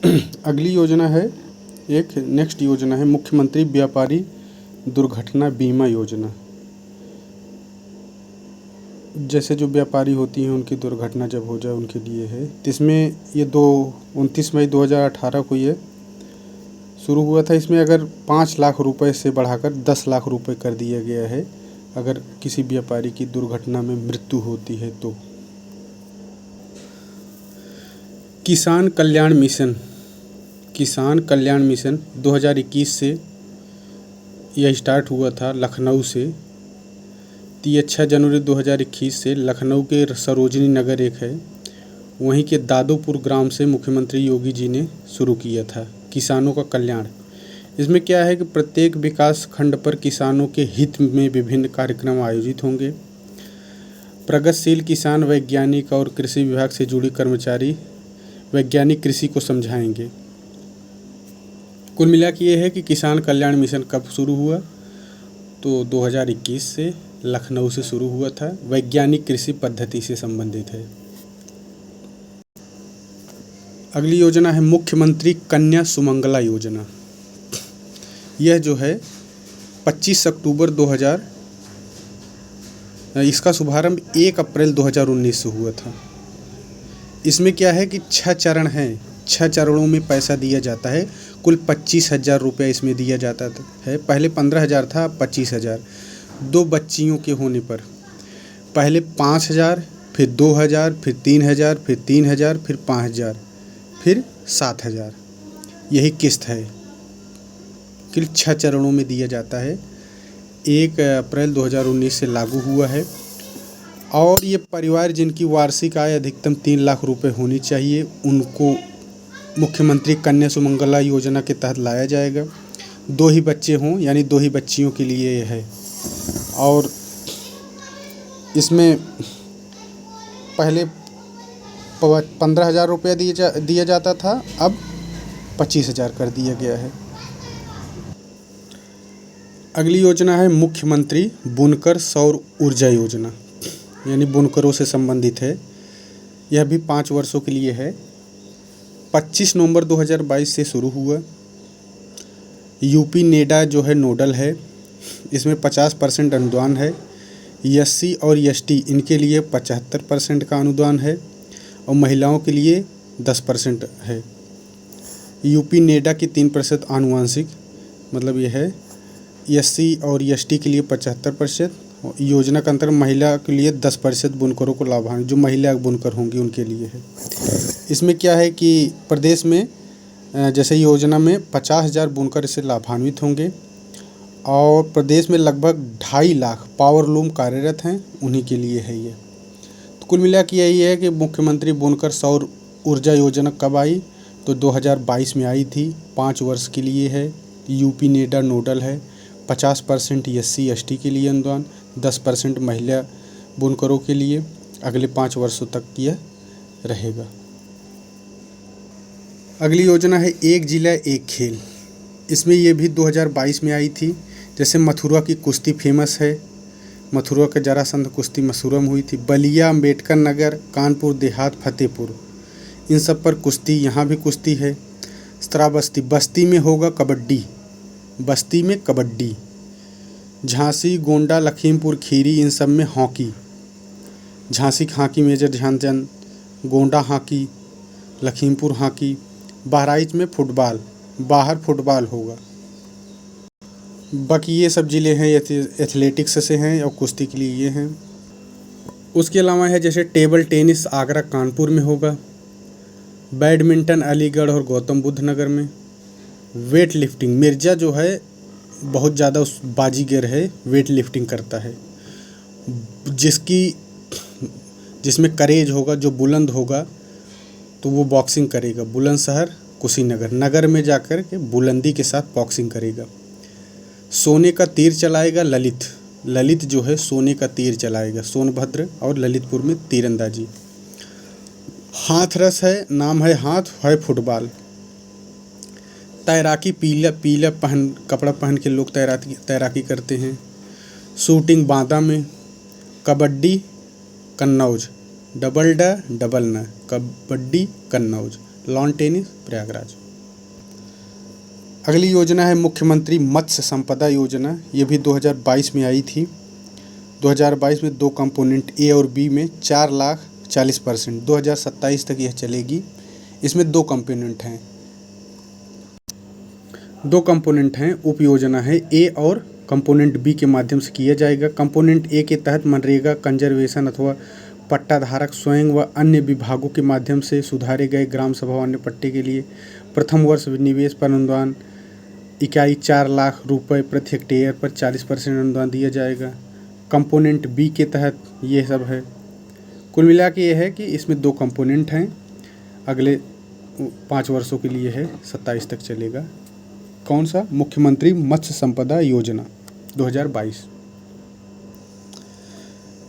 अगली योजना है, एक नेक्स्ट योजना है मुख्यमंत्री व्यापारी दुर्घटना बीमा योजना। जैसे जो व्यापारी होती हैं उनकी दुर्घटना जब हो जाए उनके लिए है। इसमें ये 29 मई 2018 को ये शुरू हुआ था। इसमें अगर 5 लाख रुपए से बढ़ाकर 10 लाख रुपए कर दिया गया है अगर किसी व्यापारी की दुर्घटना में मृत्यु होती है तो। किसान कल्याण मिशन 2021 से यह स्टार्ट हुआ था लखनऊ से। 6 जनवरी 2021 से लखनऊ के सरोजनी नगर एक है, वहीं के दादोपुर ग्राम से मुख्यमंत्री योगी जी ने शुरू किया था किसानों का कल्याण। इसमें क्या है कि प्रत्येक विकास खंड पर किसानों के हित में विभिन्न कार्यक्रम आयोजित होंगे। प्रगतिशील किसान वैज्ञानिक और कृषि विभाग से जुड़ी कर्मचारी वैज्ञानिक कृषि को समझाएंगे। कुल मिला के ये है कि किसान कल्याण मिशन कब शुरू हुआ, तो 2021 से लखनऊ से शुरू हुआ था। वैज्ञानिक कृषि पद्धति से संबंधित है। अगली योजना है मुख्यमंत्री कन्या सुमंगला योजना। यह जो है 25 अक्टूबर 2000, इसका शुभारंभ 1 अप्रैल 2019 से हुआ था। इसमें क्या है कि 6 चरण हैं, 6 चरणों में पैसा दिया जाता है। कुल 25,000 रुपया इसमें दिया जाता है। पहले 15,000 था, अब 25,000। 2 बच्चियों के होने पर पहले 5,000, फिर 2,000, फिर 3,000, फिर 3,000, फिर 5,000, फिर 7,000। यही किस्त है। कुल 6 चरणों में दिया जाता है। 1 अप्रैल 2019 से लागू हुआ है। और ये परिवार जिनकी वार्षिक आय अधिकतम 3 लाख रुपए होनी चाहिए उनको मुख्यमंत्री कन्या सुमंगला योजना के तहत लाया जाएगा। 2 ही बच्चे हों यानी 2 ही बच्चियों के लिए है। और इसमें पहले 15,000 रुपया दिया जाता था, अब 25,000 कर दिया गया है। अगली योजना है मुख्यमंत्री बुनकर सौर ऊर्जा योजना, यानी बुनकरों से संबंधित है। यह भी 5 वर्षों के लिए है। 25 नवंबर 2022 से शुरू हुआ। यूपी नेडा जो है नोडल है। इसमें 50% अनुदान है। एससी और एसटी इनके लिए 75% का अनुदान है और महिलाओं के लिए 10% है। यूपी नेडा की 3% आनुवांशिक, मतलब यह है। एससी और एसटी के लिए 75%। योजना के अंतर्गत महिला के लिए 10% बुनकरों को लाभान्वित, जो महिला बुनकर होंगी उनके लिए है। इसमें क्या है कि प्रदेश में जैसे योजना में 50,000 बुनकर इससे लाभान्वित होंगे और प्रदेश में लगभग 2.5 लाख पावरलूम कार्यरत हैं, उन्हीं के लिए है ये। तो कुल मिला के यही है कि मुख्यमंत्री बुनकर सौर ऊर्जा योजना कब आई, तो 2022 में आई थी। 5 वर्ष के लिए है। यूपी नेडा नोडल है। 50% एससी एसटी के लिए अनुदान, 10% महिला बुनकरों के लिए। अगले 5 वर्षों तक यह रहेगा। अगली योजना है एक जिला एक खेल। इसमें यह भी 2022 में आई थी। जैसे मथुरा की कुश्ती फेमस है, मथुरा का जरासंध कुश्ती मथुरा में हुई थी। बलिया, अम्बेडकर नगर, कानपुर देहात, फतेहपुर, इन सब पर कुश्ती, यहाँ भी कुश्ती है। श्रावस्ती, बस्ती में होगा कबड्डी, बस्ती में कबड्डी। झांसी, गोंडा, लखीमपुर खीरी, इन सब में hockey. Jhansi hockey major Dhyan Chand, Gonda hockey, Lakhimpur hockey. Bahraich में फुटबॉल, बाहर फुटबॉल होगा। बाकी ये सब ज़िले हैं एथलेटिक्स से हैं और कुश्ती के लिए ये हैं। उसके अलावा है जैसे टेबल टेनिस आगरा कानपुर में होगा। बैडमिंटन अलीगढ़ और गौतम बुद्ध नगर में। वेट लिफ्टिंग, मिर्जा जो है बहुत ज़्यादा उस बाजीगर है, वेट लिफ्टिंग करता है। जिसमें करेज होगा, जो बुलंद होगा तो वो बॉक्सिंग करेगा। बुलंदशहर कुशीनगर, नगर में जाकर के बुलंदी के साथ बॉक्सिंग करेगा। सोने का तीर चलाएगा ललित जो है सोने का तीर चलाएगा। सोनभद्र और ललितपुर में तीरंदाजी। हाथरस है, नाम है हाथ, है फुटबॉल। तैराकी, पीला कपड़ा पहन के लोग तैराकी करते हैं। शूटिंग बांदा में। कबड्डी कन्नौज, डबल न, कबड्डी कन्नौज। Lawn tennis Prayagraj. अगली योजना है मुख्यमंत्री मत्स्य संपदा योजना। ये भी 2022 में आई थी। 2022 में 2 कंपोनेंट ए और बी में 4,40,% 2027 तक यह चलेगी। इसमें 2 कंपोनेंट हैं। 2 कंपोनेंट हैं। उप योजना है ए और कंपोनेंट बी के माध्यम से किया जाएगा। कंपोनेंट ए के तहत मनरेगा, कंजर्वेशन अथवा पट्टाधारक स्वयं व अन्य विभागों के माध्यम से सुधारे गए ग्राम सभा व अन्य पट्टे के लिए प्रथम वर्ष निवेश पर अनुदान इकाई 4 लाख रुपए प्रति हेक्टेयर पर 40% अनुदान दिया जाएगा। कंपोनेंट बी के तहत ये सब है। कुल मिला के ये है कि इसमें 2 कंपोनेंट हैं। अगले 5 वर्षों के लिए है, 27 तक चलेगा। कौन सा? मुख्यमंत्री मत्स्य संपदा योजना 2022।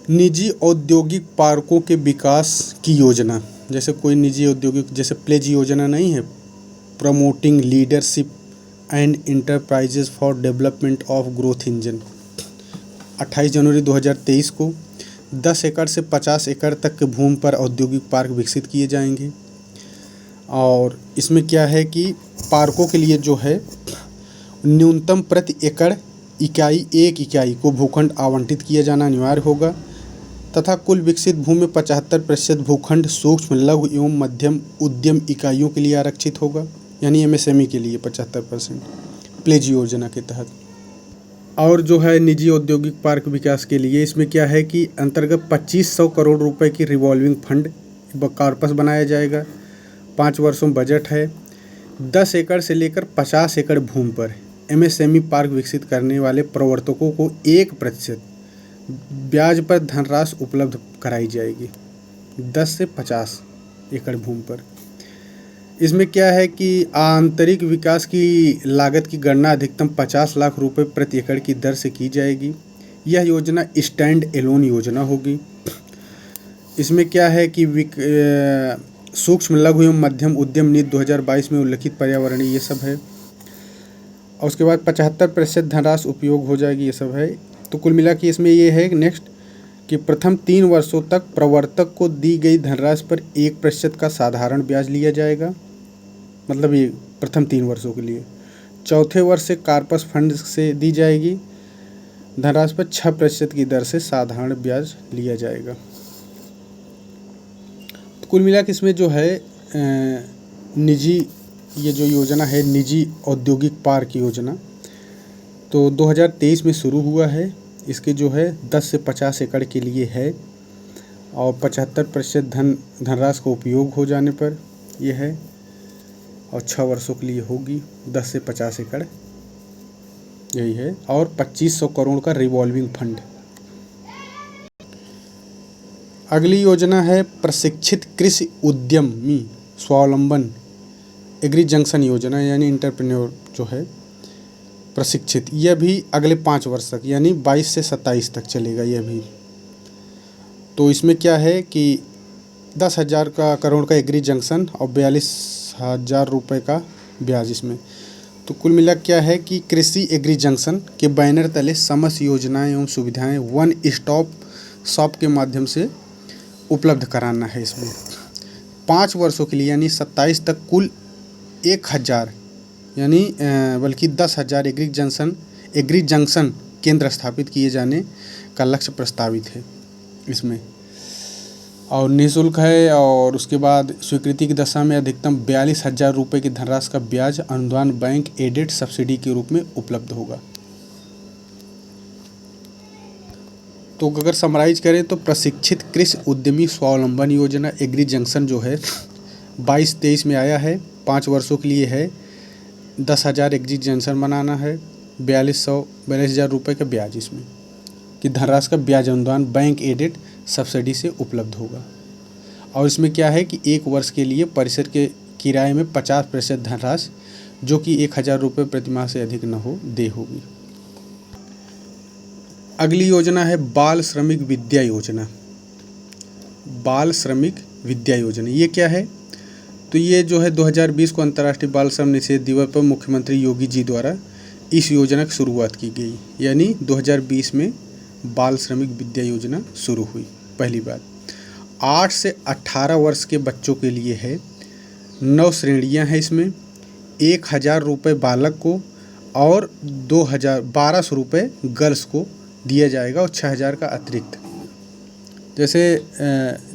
निजी औद्योगिक पार्कों के विकास की योजना, जैसे कोई निजी औद्योगिक, जैसे प्लेज योजना नहीं है, promoting leadership and enterprises for development of growth engine. 28 जनवरी 2023 को 10 एकड़ से 50 एकड़ तक के भूमि पर औद्योगिक पार्क विकसित किए जाएंगे। और इसमें क्या है कि पार्कों के लिए जो है न्यूनतम प्रति एकड़ इकाई 1 इकाई को भूखंड आवंटित किया जाना अनिवार्य होगा तथा कुल विकसित भूमि में 75% भूखंड सूक्ष्म, लघु एवं मध्यम उद्यम इकाइयों के लिए आरक्षित होगा, यानी एमएसएमई के लिए 75% प्लेज योजना के तहत। और जो है निजी औद्योगिक पार्क विकास के लिए इसमें क्या है कि अंतर्गत 2500 करोड़ रुपए की रिवॉल्विंग फंड कॉर्पस बनाया जाएगा। 5 वर्षों बजट है। 10 एकड़ से लेकर 50 एकड़ भूमि पर एमएसएमई पार्क विकसित करने वाले प्रवर्तकों को 1% ब्याज पर धनराशि उपलब्ध कराई जाएगी। 10 से 50 एकड़ भूमि पर। इसमें क्या है कि आंतरिक विकास की लागत की गणना अधिकतम 50 लाख रुपए प्रति एकड़ की दर से की जाएगी। यह योजना स्टैंड एलोन योजना होगी। इसमें क्या है कि सूक्ष्म, लघु एवं मध्यम उद्यम नीति 2022 में उल्लिखित पर्यावरणीय ये सब है। और उसके बाद 75% धनराशि उपयोग हो जाएगी, ये सब है। तो कुल मिला के इसमें ये है नेक्स्ट कि प्रथम 3 वर्षों तक प्रवर्तक को दी गई धनराशि पर 1% का साधारण ब्याज लिया जाएगा, मतलब ये प्रथम 3 वर्षों के लिए। चौथे वर्ष से कार्पस फंड से दी जाएगी धनराशि पर 6% की दर से साधारण ब्याज लिया जाएगा। तो कुल मिला के इसमें जो है निजी, ये जो योजना है निजी औद्योगिक पार्क योजना, तो 2023 में शुरू हुआ है। इसके जो है 10 से 50 एकड़ के लिए है और 75% धनराशि का उपयोग हो जाने पर यह है और 6 वर्षों के लिए होगी। 10 से 50 एकड़ यही है और 2500 करोड़ का रिवॉल्विंग फंड। अगली योजना है प्रशिक्षित कृषि उद्यमी स्वावलंबन एग्री जंक्शन योजना, यानी इंटरप्रेन्योर जो है प्रशिक्षित। यह भी अगले 5 वर्ष तक यानी 22 से 27 तक चलेगा यह भी। तो इसमें क्या है कि 10,000 करोड़ का एग्री जंक्शन और 42,000 रुपये का ब्याज इसमें। तो कुल मिला क्या है कि कृषि एग्री जंक्शन के बैनर तले समस्त योजनाएं एवं सुविधाएं वन स्टॉप शॉप के माध्यम से उपलब्ध कराना है। इसमें 5 वर्षों के लिए यानी 27 तक कुल 1,000 यानी बल्कि 10,000 एग्री जंक्शन केंद्र स्थापित किए जाने का लक्ष्य प्रस्तावित है इसमें, और निःशुल्क है। और उसके बाद स्वीकृति की दशा में अधिकतम 42,000 रुपये की धनराशि का ब्याज अनुदान बैंक एडेड सब्सिडी के रूप में उपलब्ध होगा। तो अगर समराइज करें तो प्रशिक्षित कृषि उद्यमी स्वावलंबन योजना एग्री जंक्शन जो है 22-23 में आया है। 5 वर्षों के लिए है। 10,000 एग्री जंक्शन बनाना है। 42,000 रुपये का ब्याज इसमें कि धनराशि का ब्याज अनुदान बैंक एडेड सब्सिडी से उपलब्ध होगा। और इसमें क्या है कि 1 वर्ष के लिए परिसर के किराए में 50% धनराशि जो कि 1,000 रुपये प्रति माह से अधिक न हो दे होगी। अगली योजना है बाल श्रमिक विद्या योजना। बाल श्रमिक विद्या योजना ये क्या है? तो ये जो है 2020 को अंतर्राष्ट्रीय बाल श्रम निषेध दिवस पर मुख्यमंत्री योगी जी द्वारा इस योजना की शुरुआत की गई, यानी 2020 में बाल श्रमिक विद्या योजना शुरू हुई। पहली बात 8 से 18 वर्ष के बच्चों के लिए है। 9 श्रेणियाँ हैं इसमें। 1000 रुपये बालक को और 1200 रुपये गर्ल्स को दिया जाएगा और 6000 का अतिरिक्त। जैसे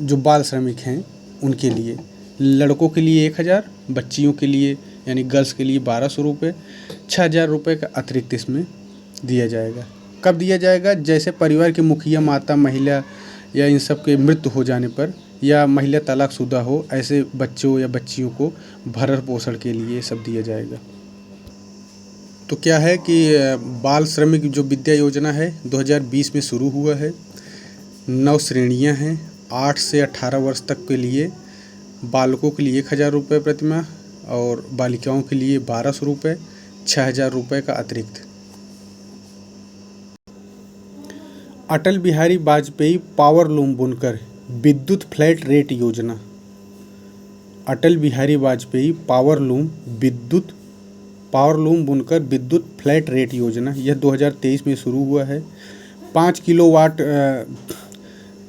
जो बाल श्रमिक हैं उनके लिए, लड़कों के लिए 1000, बच्चियों के लिए यानी गर्ल्स के लिए 1200 रुपये, 6000 रुपये का अतिरिक्त इसमें दिया जाएगा। कब दिया जाएगा? जैसे परिवार के मुखिया, माता, महिला या इन सब के मृत्यु हो जाने पर, या महिला तलाकशुदा हो, ऐसे बच्चों या बच्चियों को भरण पोषण के लिए सब दिया जाएगा। तो क्या है कि बाल श्रमिक जो विद्या योजना है 2020 में शुरू हुआ है। 9 श्रेणियां हैं। 8 से 18 वर्ष तक के लिए बालकों के लिए 1000 रुपये प्रतिमाह और बालिकाओं के लिए 1200 रुपये, 6000 रुपये का अतिरिक्त। अटल बिहारी वाजपेयी पावर लूम बुनकर विद्युत फ्लैट रेट योजना। अटल बिहारी वाजपेयी पावर लूम बुनकर विद्युत फ्लैट रेट योजना, यह 2023 में शुरू हुआ है। 5 किलोवाट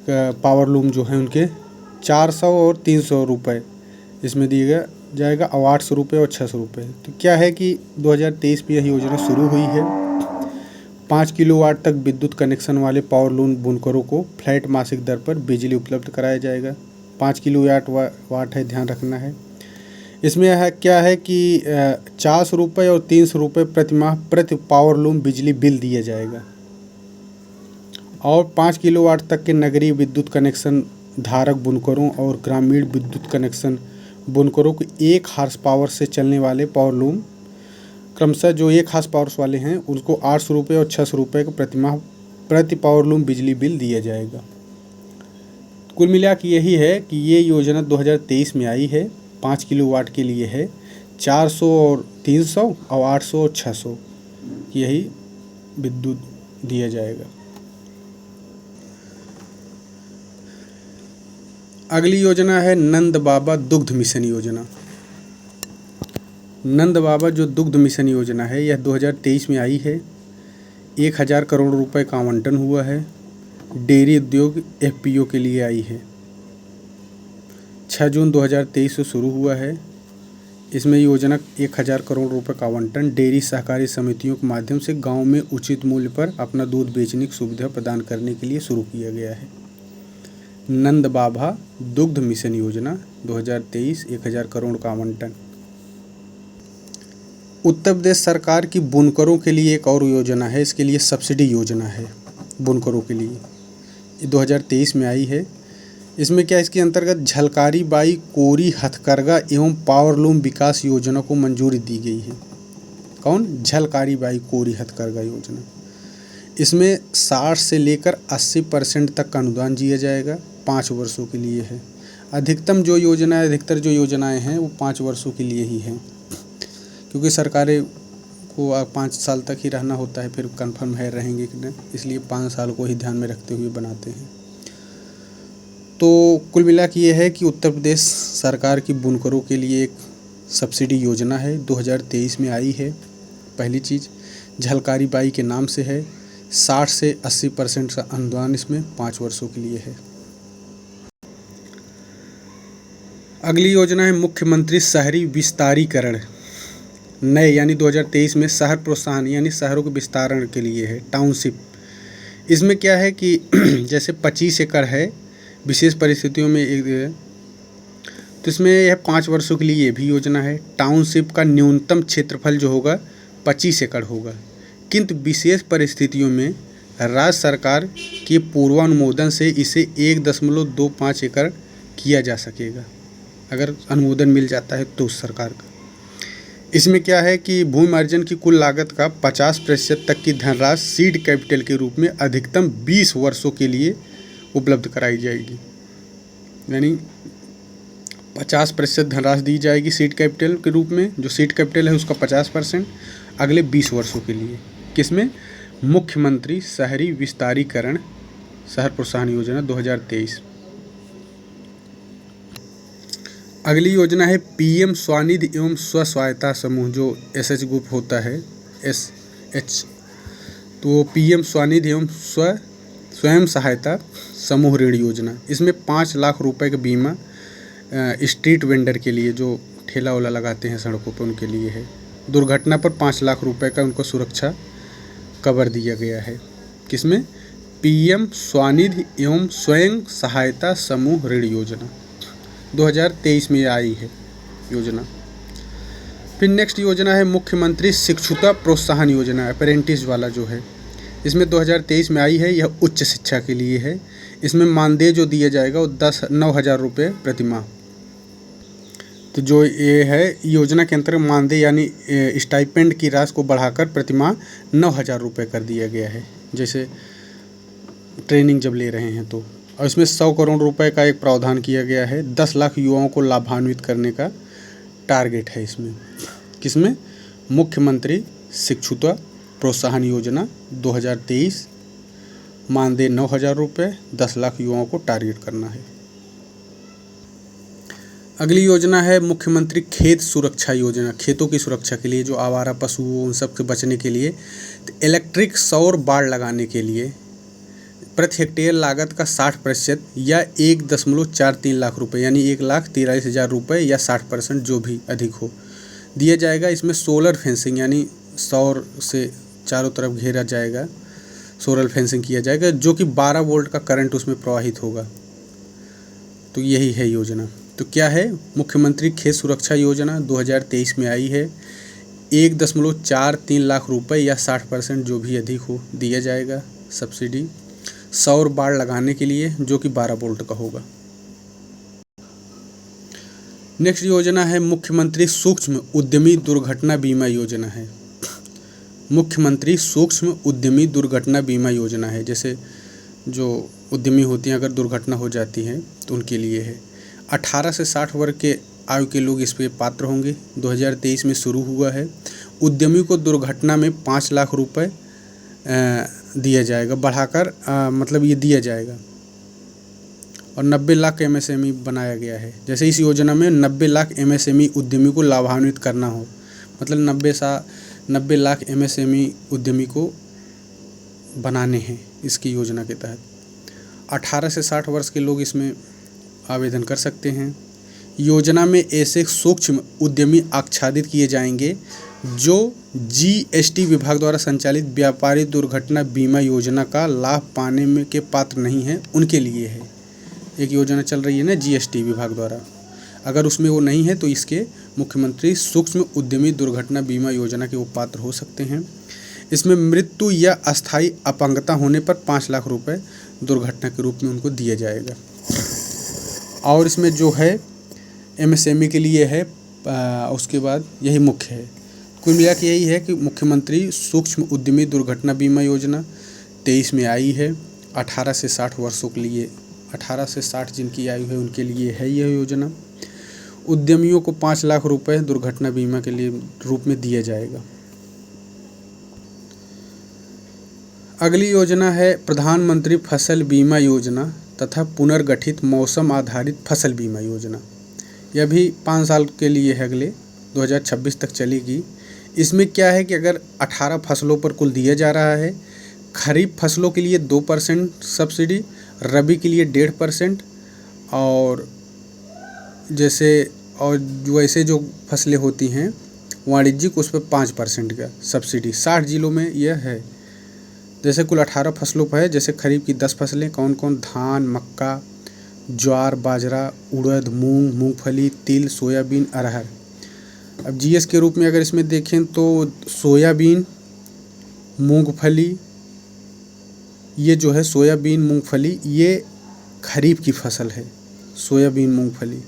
पावर लूम जो है उनके 400 और 300 रुपये इसमें दिया जाएगा, और 800 रुपये और 600 रुपये। तो क्या है कि 2023 में यह योजना शुरू हुई है। 5 किलोवाट तक विद्युत कनेक्शन वाले पावर लूम बुनकरों को फ्लैट मासिक दर पर बिजली उपलब्ध कराया जाएगा। 5 किलोवाट है, ध्यान रखना है। इसमें क्या है कि 400 रुपये और 300 रुपये प्रतिमाह प्रति पावर लूम बिजली बिल दिया जाएगा। और 5 किलोवाट तक के नगरीय विद्युत कनेक्शन धारक बुनकरों और ग्रामीण विद्युत कनेक्शन बुनकरों को 1 हॉर्स पावर से चलने वाले पावर लूम, क्रमशः जो 1 हॉर्स पावर वाले हैं उनको 800 रुपये और 600 रुपये का प्रतिमाह प्रति पावर लूम बिजली बिल दिया जाएगा। कुल मिला के यही है कि ये योजना 2023 में आई है। 5 किलोवाट के लिए है, 400 और 300 और 800 और 600 यही विद्युत दिया जाएगा। अगली योजना है नंद बाबा दुग्ध मिशन योजना। नंद बाबा जो दुग्ध मिशन योजना है यह 2023 में आई है। 1000 करोड़ रुपए का आवंटन हुआ है। डेयरी उद्योग एफपीओ के लिए आई है। 6 जून 2023 से शुरू हुआ है। इसमें योजना 1000 करोड़ रुपए का आवंटन डेयरी सहकारी समितियों के माध्यम से गांव में उचित मूल्य पर अपना दूध बेचने की सुविधा प्रदान करने के लिए शुरू किया गया है। नंद बाबा दुग्ध मिशन योजना 2023, 1000 करोड़ का आवंटन। उत्तर प्रदेश सरकार की बुनकरों के लिए एक और योजना है, इसके लिए सब्सिडी योजना है बुनकरों के लिए, 2023 में आई है। इसमें क्या, इसके अंतर्गत झलकारी बाई कोरी हथकरघा एवं पावर लूम विकास योजना को मंजूरी दी गई है। कौन? झलकारी बाई कोरी हथकरघा योजना। इसमें 60 से लेकर 80% तक का अनुदान दिया जाएगा। 5 वर्षों के लिए है। अधिकतर जो योजनाएं हैं वो 5 वर्षों के लिए ही हैं, क्योंकि सरकारें को 5 साल तक ही रहना होता है, फिर कंफर्म है रहेंगे कि नहीं, इसलिए 5 साल को ही ध्यान में रखते हुए बनाते हैं। तो कुल मिला के ये है कि उत्तर प्रदेश सरकार की बुनकरों के लिए एक सब्सिडी योजना है, 2023 में आई है। पहली चीज़ झलकारी बाई के नाम से है। 60 से 80% का अनुदान इसमें 5 वर्षों के लिए है। अगली योजना है मुख्यमंत्री शहरी विस्तारीकरण नए, यानी 2023 में शहर प्रोत्साहन यानी शहरों के विस्तारण के लिए है, टाउनशिप। इसमें क्या है कि जैसे 25 एकड़ है विशेष परिस्थितियों में एक, तो इसमें यह 5 वर्षों के लिए भी योजना है। टाउनशिप का न्यूनतम क्षेत्रफल जो होगा 25 एकड़ होगा, किंतु विशेष परिस्थितियों में राज्य सरकार के पूर्वानुमोदन से इसे 1.25 एकड़ किया जा सकेगा, अगर अनुमोदन मिल जाता है तो सरकार का। इसमें क्या है कि भूमि अर्जन की कुल लागत का 50% तक की धनराशि सीड कैपिटल के रूप में अधिकतम 20 वर्षों के लिए उपलब्ध कराई जाएगी। यानी 50% धनराशि दी जाएगी सीड कैपिटल के रूप में, जो सीड कैपिटल है उसका 50% अगले 20 वर्षों के लिए। किसमें? मुख्यमंत्री शहरी विस्तारीकरण शहर प्रोत्साहन योजना 2023। अगली योजना है पीएम स्वनिधि एवं स्व सहायता समूह, जो एसएच ग्रुप होता है, SH। तो पीएम स्वनिधि एवं स्वयं सहायता समूह ऋण योजना, इसमें 5 लाख रुपए का बीमा स्ट्रीट वेंडर के लिए, जो ठेला वाला लगाते हैं सड़कों पर, उनके लिए है। दुर्घटना पर 5 लाख रुपए का उनको सुरक्षा कवर दिया गया है। किसमें? पीएम स्वनिधि एवं स्वयं सहायता समूह ऋण योजना 2023 में आई है योजना। फिर नेक्स्ट योजना है मुख्यमंत्री शिक्षुता प्रोत्साहन योजना, अप्रेंटिस वाला जो है, इसमें 2023 में आई है। यह उच्च शिक्षा के लिए है। इसमें मानदेय जो दिया जाएगा वो 9,000 रुपये प्रति माह। तो जो ये है योजना के अंतर्गत मानदेय यानी स्टाइपेंड की राशि को बढ़ाकर प्रति माह 9,000 रुपये कर दिया गया है, जैसे ट्रेनिंग जब ले रहे हैं तो। और इसमें 100 करोड़ रुपए का एक प्रावधान किया गया है। 10 लाख युवाओं को लाभान्वित करने का टारगेट है इसमें। किसमें? मुख्यमंत्री शिक्षुता प्रोत्साहन योजना 2023, मानदेय 9,000 रुपये, 10 लाख युवाओं को टारगेट करना है। अगली योजना है मुख्यमंत्री खेत सुरक्षा योजना, खेतों की सुरक्षा के लिए, जो आवारा पशु उन सब से बचने के लिए। तो इलेक्ट्रिक सौर बाड़ लगाने के लिए प्रति हेक्टेयर लागत का 60% या 1.43 लाख रुपए यानी 1,43,000 रुपये या 60% जो भी अधिक हो दिया जाएगा। इसमें सोलर फेंसिंग यानी सौर से चारों तरफ घेरा जाएगा, सोलर फेंसिंग किया जाएगा, जो कि 12 वोल्ट का करंट उसमें प्रवाहित होगा। तो यही है योजना। तो क्या है? मुख्यमंत्री खेत सुरक्षा योजना 2023 में आई है। 1.43 लाख रुपए या 60% जो भी अधिक हो दिया जाएगा सब्सिडी सौर बाड़ लगाने के लिए, जो कि 12 वोल्ट का होगा। नेक्स्ट योजना है मुख्यमंत्री सूक्ष्म उद्यमी दुर्घटना बीमा योजना है। मुख्यमंत्री सूक्ष्म उद्यमी दुर्घटना बीमा योजना है, जैसे जो उद्यमी होती हैं अगर दुर्घटना हो जाती है तो उनके लिए है। 18 से 60 वर्ग के आयु के लोग इस पे पात्र होंगे। 2023 में शुरू हुआ है। उद्यमी को दुर्घटना में 5 लाख रुपए दिया जाएगा, बढ़ाकर मतलब ये दिया जाएगा। और 90 लाख MSME बनाया गया है। जैसे इस योजना में 90 लाख MSME उद्यमी को लाभान्वित करना हो, मतलब 90 लाख MSME उद्यमी को बनाने हैं इसकी योजना के तहत। 18 से 60 वर्ष के लोग इसमें आवेदन कर सकते हैं। योजना में ऐसे सूक्ष्म उद्यमी आच्छादित किए जाएंगे जो GST विभाग द्वारा संचालित व्यापारी दुर्घटना बीमा योजना का लाभ पाने में के पात्र नहीं हैं, उनके लिए है। एक योजना चल रही है ना GST विभाग द्वारा, अगर उसमें वो नहीं है तो इसके मुख्यमंत्री सूक्ष्म उद्यमी दुर्घटना बीमा योजना के वो पात्र हो सकते हैं। इसमें मृत्यु या अस्थायी अपंगता होने पर 5 लाख रुपए दुर्घटना के रूप में उनको दिया जाएगा। और इसमें जो है MSME के लिए है, उसके बाद यही मुख्य है। कुल मिला के यही है कि मुख्यमंत्री सूक्ष्म उद्यमी दुर्घटना बीमा योजना 23 में आई है। 18 से 60 वर्षों के लिए, 18 से 60 जिनकी आयु है उनके लिए है यह योजना। उद्यमियों को 5 लाख रुपए दुर्घटना बीमा के लिए रूप में दिया जाएगा। अगली योजना है प्रधानमंत्री फसल बीमा योजना तथा पुनर्गठित मौसम आधारित फसल बीमा योजना। यह भी 5 साल के लिए है, अगले 2026 तक चलेगी। इसमें क्या है कि अगर 18 फसलों पर कुल दिया जा रहा है, खरीफ फसलों के लिए 2% सब्सिडी, रबी के लिए 1.5%, और वैसे जो फसलें होती हैं वाणिज्यिक उस पर 5% का सब्सिडी 60 जिलों में यह है। जैसे कुल 18 फसलों पर है, जैसे खरीफ की 10 फसलें कौन कौन? धान, मक्का, ज्वार, बाजरा, उड़द, मूंग, मूंगफली, तिल, सोयाबीन, अरहर। अब GS के रूप में अगर इसमें देखें तो सोयाबीन, मूंगफली, ये जो है सोयाबीन, मूंगफली, ये खरीफ की फसल है। सोयाबीन, मूंगफली,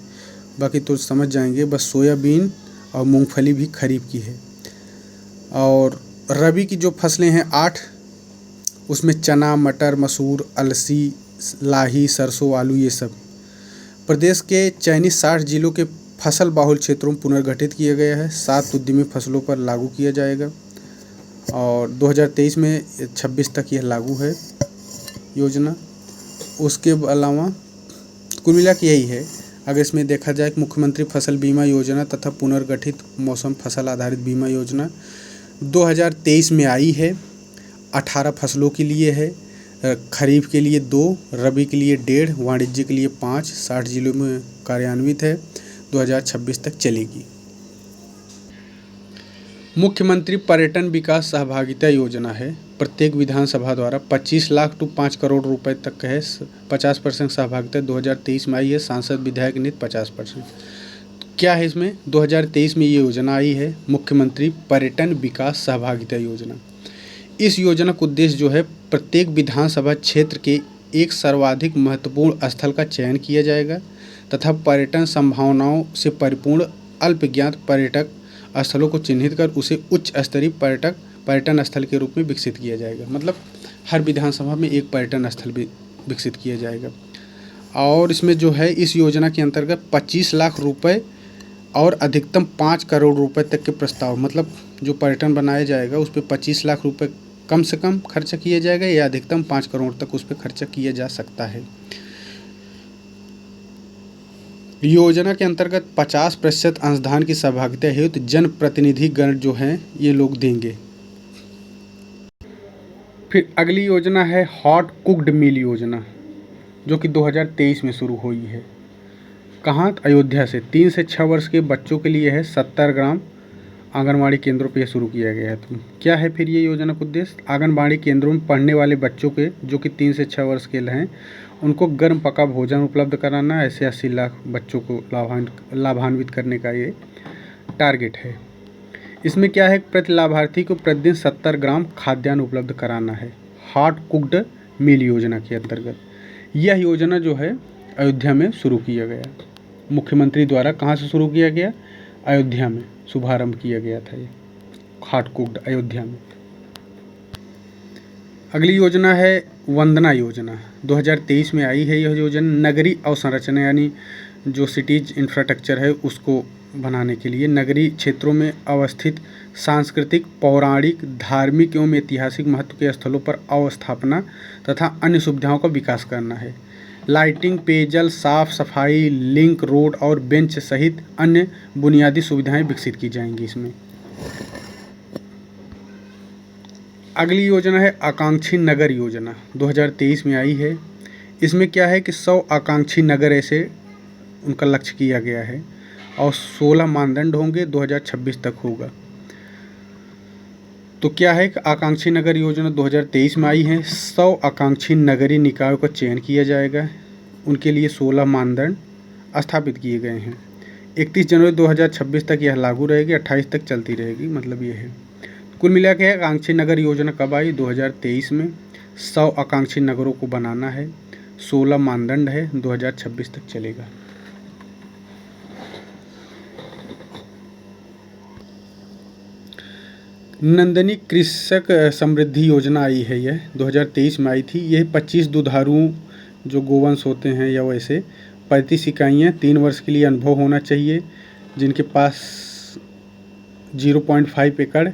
बाकी तो समझ जाएंगे, बस सोयाबीन और मूंगफली भी खरीफ की है। और रबी की जो फसलें हैं 8, उसमें चना, मटर, मसूर, अलसी, लाही, सरसों, आलू, ये सब। प्रदेश के चयनित 60 जिलों के फसल बाहुल क्षेत्रों में पुनर्गठित किया गया है। 7 उद्यमी फसलों पर लागू किया जाएगा और 2023 में 26 तक यह लागू है योजना। उसके अलावा कुल मिला के यही है। अगर इसमें देखा जाए कि मुख्यमंत्री फसल बीमा योजना तथा पुनर्गठित मौसम फसल आधारित बीमा योजना 2023 में आई है। 18 फसलों के लिए है। खरीफ के लिए 2, रबी के लिए 1.5, वाणिज्य के लिए 5, 60 जिलों में कार्यान्वित है, 2026 तक चलेगी। मुख्यमंत्री पर्यटन विकास सहभागिता योजना है। प्रत्येक विधानसभा द्वारा 25 लाख टू 5 करोड़ रुपए तक है। 50% सहभागिता 2023 में आई है। सांसद विधायक निधि 50%। क्या है इसमें? 2023 में ये योजना आई है, मुख्यमंत्री पर्यटन विकास सहभागिता योजना। इस योजना का उद्देश्य जो है, प्रत्येक विधानसभा क्षेत्र के एक सर्वाधिक महत्वपूर्ण स्थल का चयन किया जाएगा तथा पर्यटन संभावनाओं से परिपूर्ण अल्पज्ञात पर्यटक स्थलों को चिन्हित कर उसे उच्च स्तरीय पर्यटन स्थल के रूप में विकसित किया जाएगा। मतलब हर विधानसभा में एक पर्यटन स्थल भी विकसित किया जाएगा। और इसमें जो है, इस योजना के अंतर्गत 25 लाख रुपए और अधिकतम 5 करोड़ रुपए तक के प्रस्ताव, मतलब जो पर्यटन बनाया जाएगा उस पर 25 लाख रुपए कम से कम खर्चा किया जाएगा या अधिकतम 5 करोड़ तक उस पर खर्चा किया जा सकता है। योजना के अंतर्गत 50% अंशदान की सहभागिता हेतु जनप्रतिनिधि गण जो हैं ये लोग देंगे। फिर अगली योजना है हॉट कुक्ड मील योजना, जो कि 2023 में शुरू हुई है। कहाँ? अयोध्या से 3 से 6 वर्ष के बच्चों के लिए है। 70 ग्राम आंगनबाड़ी केंद्रों पर यह शुरू किया गया है। तो क्या है फिर ये योजना का उद्देश्य? आंगनबाड़ी केंद्रों में पढ़ने वाले बच्चों के जो कि 3 से 6 वर्ष के हैं उनको गर्म पका भोजन उपलब्ध कराना। ऐसे 80 लाख बच्चों को लाभान्वित करने का ये टारगेट है। इसमें क्या है, प्रति लाभार्थी को प्रतिदिन 70 ग्राम खाद्यान्न उपलब्ध कराना है। हॉट कुक्ड मील योजना के अंतर्गत यह योजना जो है अयोध्या में शुरू किया गया। मुख्यमंत्री द्वारा कहाँ से शुरू किया गया? अयोध्या में शुभारंभ किया गया था ये हॉट कुक्ड, अयोध्या में। अगली योजना है वंदना योजना। 2023 में आई है यह योजना। नगरीय अवसंरचना यानी जो सिटीज इंफ्रास्ट्रक्चर है उसको बनाने के लिए नगरीय क्षेत्रों में अवस्थित सांस्कृतिक, पौराणिक, धार्मिक एवं ऐतिहासिक महत्व के स्थलों पर अवस्थापना तथा अन्य सुविधाओं का विकास करना है। लाइटिंग, पेयजल, साफ सफाई, लिंक रोड और बेंच सहित अन्य बुनियादी सुविधाएं विकसित की जाएंगी इसमें। अगली योजना है आकांक्षी नगर योजना। 2023 में आई है। इसमें क्या है कि 100 आकांक्षी नगर ऐसे उनका लक्ष्य किया गया है और 16 मानदंड होंगे। 2026 तक होगा। तो क्या है कि आकांक्षी नगर योजना 2023 में आई है। 100 आकांक्षी नगरीय निकायों का चयन किया जाएगा। उनके लिए 16 मानदंड स्थापित किए गए हैं। 31 जनवरी 2026 तक यह लागू रहेगी, 28 तक चलती रहेगी। मतलब ये है। कुल मिला के आकांक्षी नगर योजना कब आई? 2023 में। 100 आकांक्षी नगरों को बनाना है, 16 मानदंड है, 2026 तक चलेगा। नंदनी कृषक समृद्धि योजना आई है। यह 2023 में आई थी। यह 25 दुधारू जो गोवंश होते हैं या वैसे 35 इकाइयाँ 3 वर्ष के लिए अनुभव होना चाहिए, जिनके पास 0.5 एकड़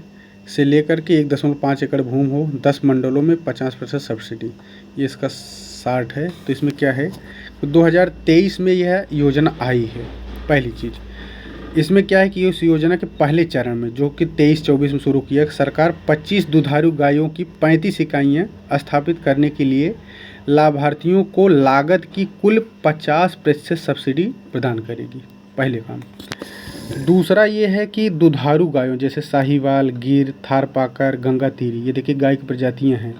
से लेकर के 1.5 एकड़ भूमि हो। 10 मंडलों में 50% सब्सिडी, ये इसका 60 है। तो इसमें क्या है, तो 2023 में यह योजना आई है। पहली चीज़ इसमें क्या है कि इस योजना के पहले चरण में जो कि 23-24 में शुरू किया, सरकार 25 दुधारू गायों की 35 इकाइयाँ स्थापित करने के लिए लाभार्थियों को लागत की कुल 50% सब्सिडी प्रदान करेगी। पहले काम। दूसरा ये है कि दुधारू गायों जैसे साहीवाल, गिर, थारपाकर, गंगातीरी, ये देखिए गाय की प्रजातियां हैं।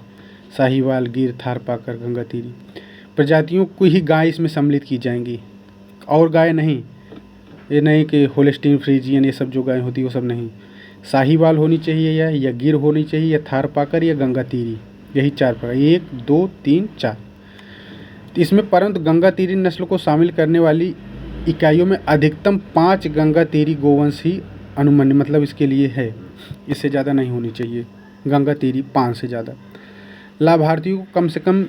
साहीवाल, गिर, थारपाकर, गंगातीरी प्रजातियों को ही गाय इसमें सम्मिलित की जाएंगी, और गाय नहीं। ये नहीं कि होल्स्टीन फ्रीजियन ये सब जो गाय होती है वो सब नहीं। साहीवाल होनी चाहिए या गिर होनी चाहिए, या थारपाकर या गंगातीरी, यही 4 प्रकार, 1, 2, 3, 4। इसमें परंतु गंगातीरी नस्ल को शामिल करने वाली इकाइयों में अधिकतम 5 गंगातीरी गोवंश ही अनुमन्य, मतलब इसके लिए है। इससे ज़्यादा नहीं होनी चाहिए गंगातीरी, 5 से ज़्यादा। लाभार्थियों को कम से कम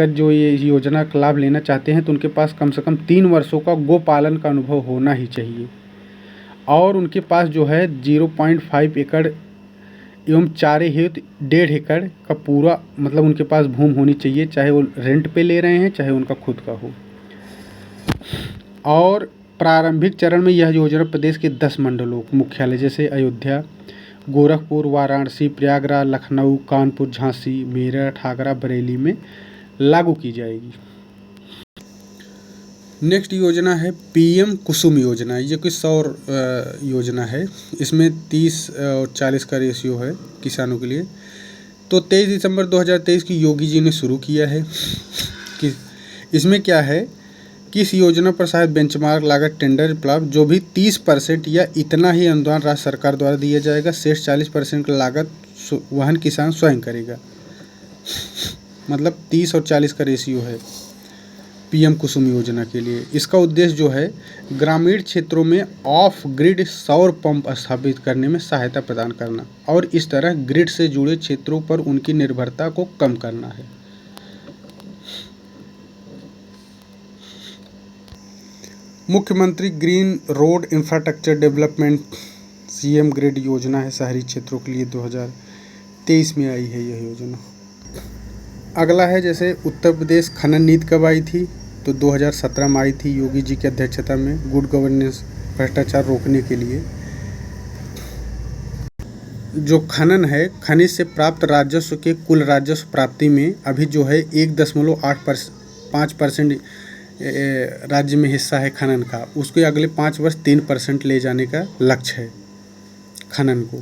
जो ये योजना का लाभ लेना चाहते हैं तो उनके पास कम से कम 3 वर्षों का गोपालन का अनुभव होना ही चाहिए, और उनके पास जो है 0.5 एकड़ एवं चारे हेतु 1.5 एकड़ का पूरा, मतलब उनके पास भूमि होनी चाहिए, चाहे वो रेंट पे ले रहे हैं चाहे उनका खुद का हो। और प्रारंभिक चरण में यह योजना प्रदेश के 10 मंडलों मुख्यालय जैसे अयोध्या, गोरखपुर, वाराणसी, प्रयागराज, लखनऊ, कानपुर, झांसी, मेरठ, आगरा, बरेली में लागू की जाएगी। नेक्स्ट योजना है पीएम कुसुम योजना। ये कोई सौर योजना है। इसमें 30 और 40 का रेशियो है किसानों के लिए। तो 23 दिसंबर 2023 की योगी जी ने शुरू किया है। कि इसमें क्या है कि इस योजना पर शायद बेंचमार्क लागत टेंडर उपलब्ध जो भी 30% या इतना ही अनुदान राज्य सरकार द्वारा दिया जाएगा। शेष 40% की लागत वहन किसान स्वयं करेगा। मतलब 30 और 40 का रेशियो है पीएम कुसुम योजना के लिए। इसका उद्देश्य जो है ग्रामीण क्षेत्रों में ऑफ ग्रिड सौर पंप स्थापित करने में सहायता प्रदान करना और इस तरह ग्रिड से जुड़े क्षेत्रों पर उनकी निर्भरता को कम करना है। मुख्यमंत्री green road infrastructure development CM grid योजना है शहरी क्षेत्रों के लिए। 2023 में आई है यह योजना। अगला है जैसे उत्तर प्रदेश खनन नीति कब आई थी, तो 2017 में आई थी योगी जी की अध्यक्षता में गुड गवर्नेंस भ्रष्टाचार रोकने के लिए। जो खनन है खनिज से प्राप्त राजस्व के कुल राजस्व प्राप्ति में अभी जो है 1.5% राज्य में हिस्सा है खनन का। उसके अगले 5 वर्ष 3% ले जाने का लक्ष्य है। खनन को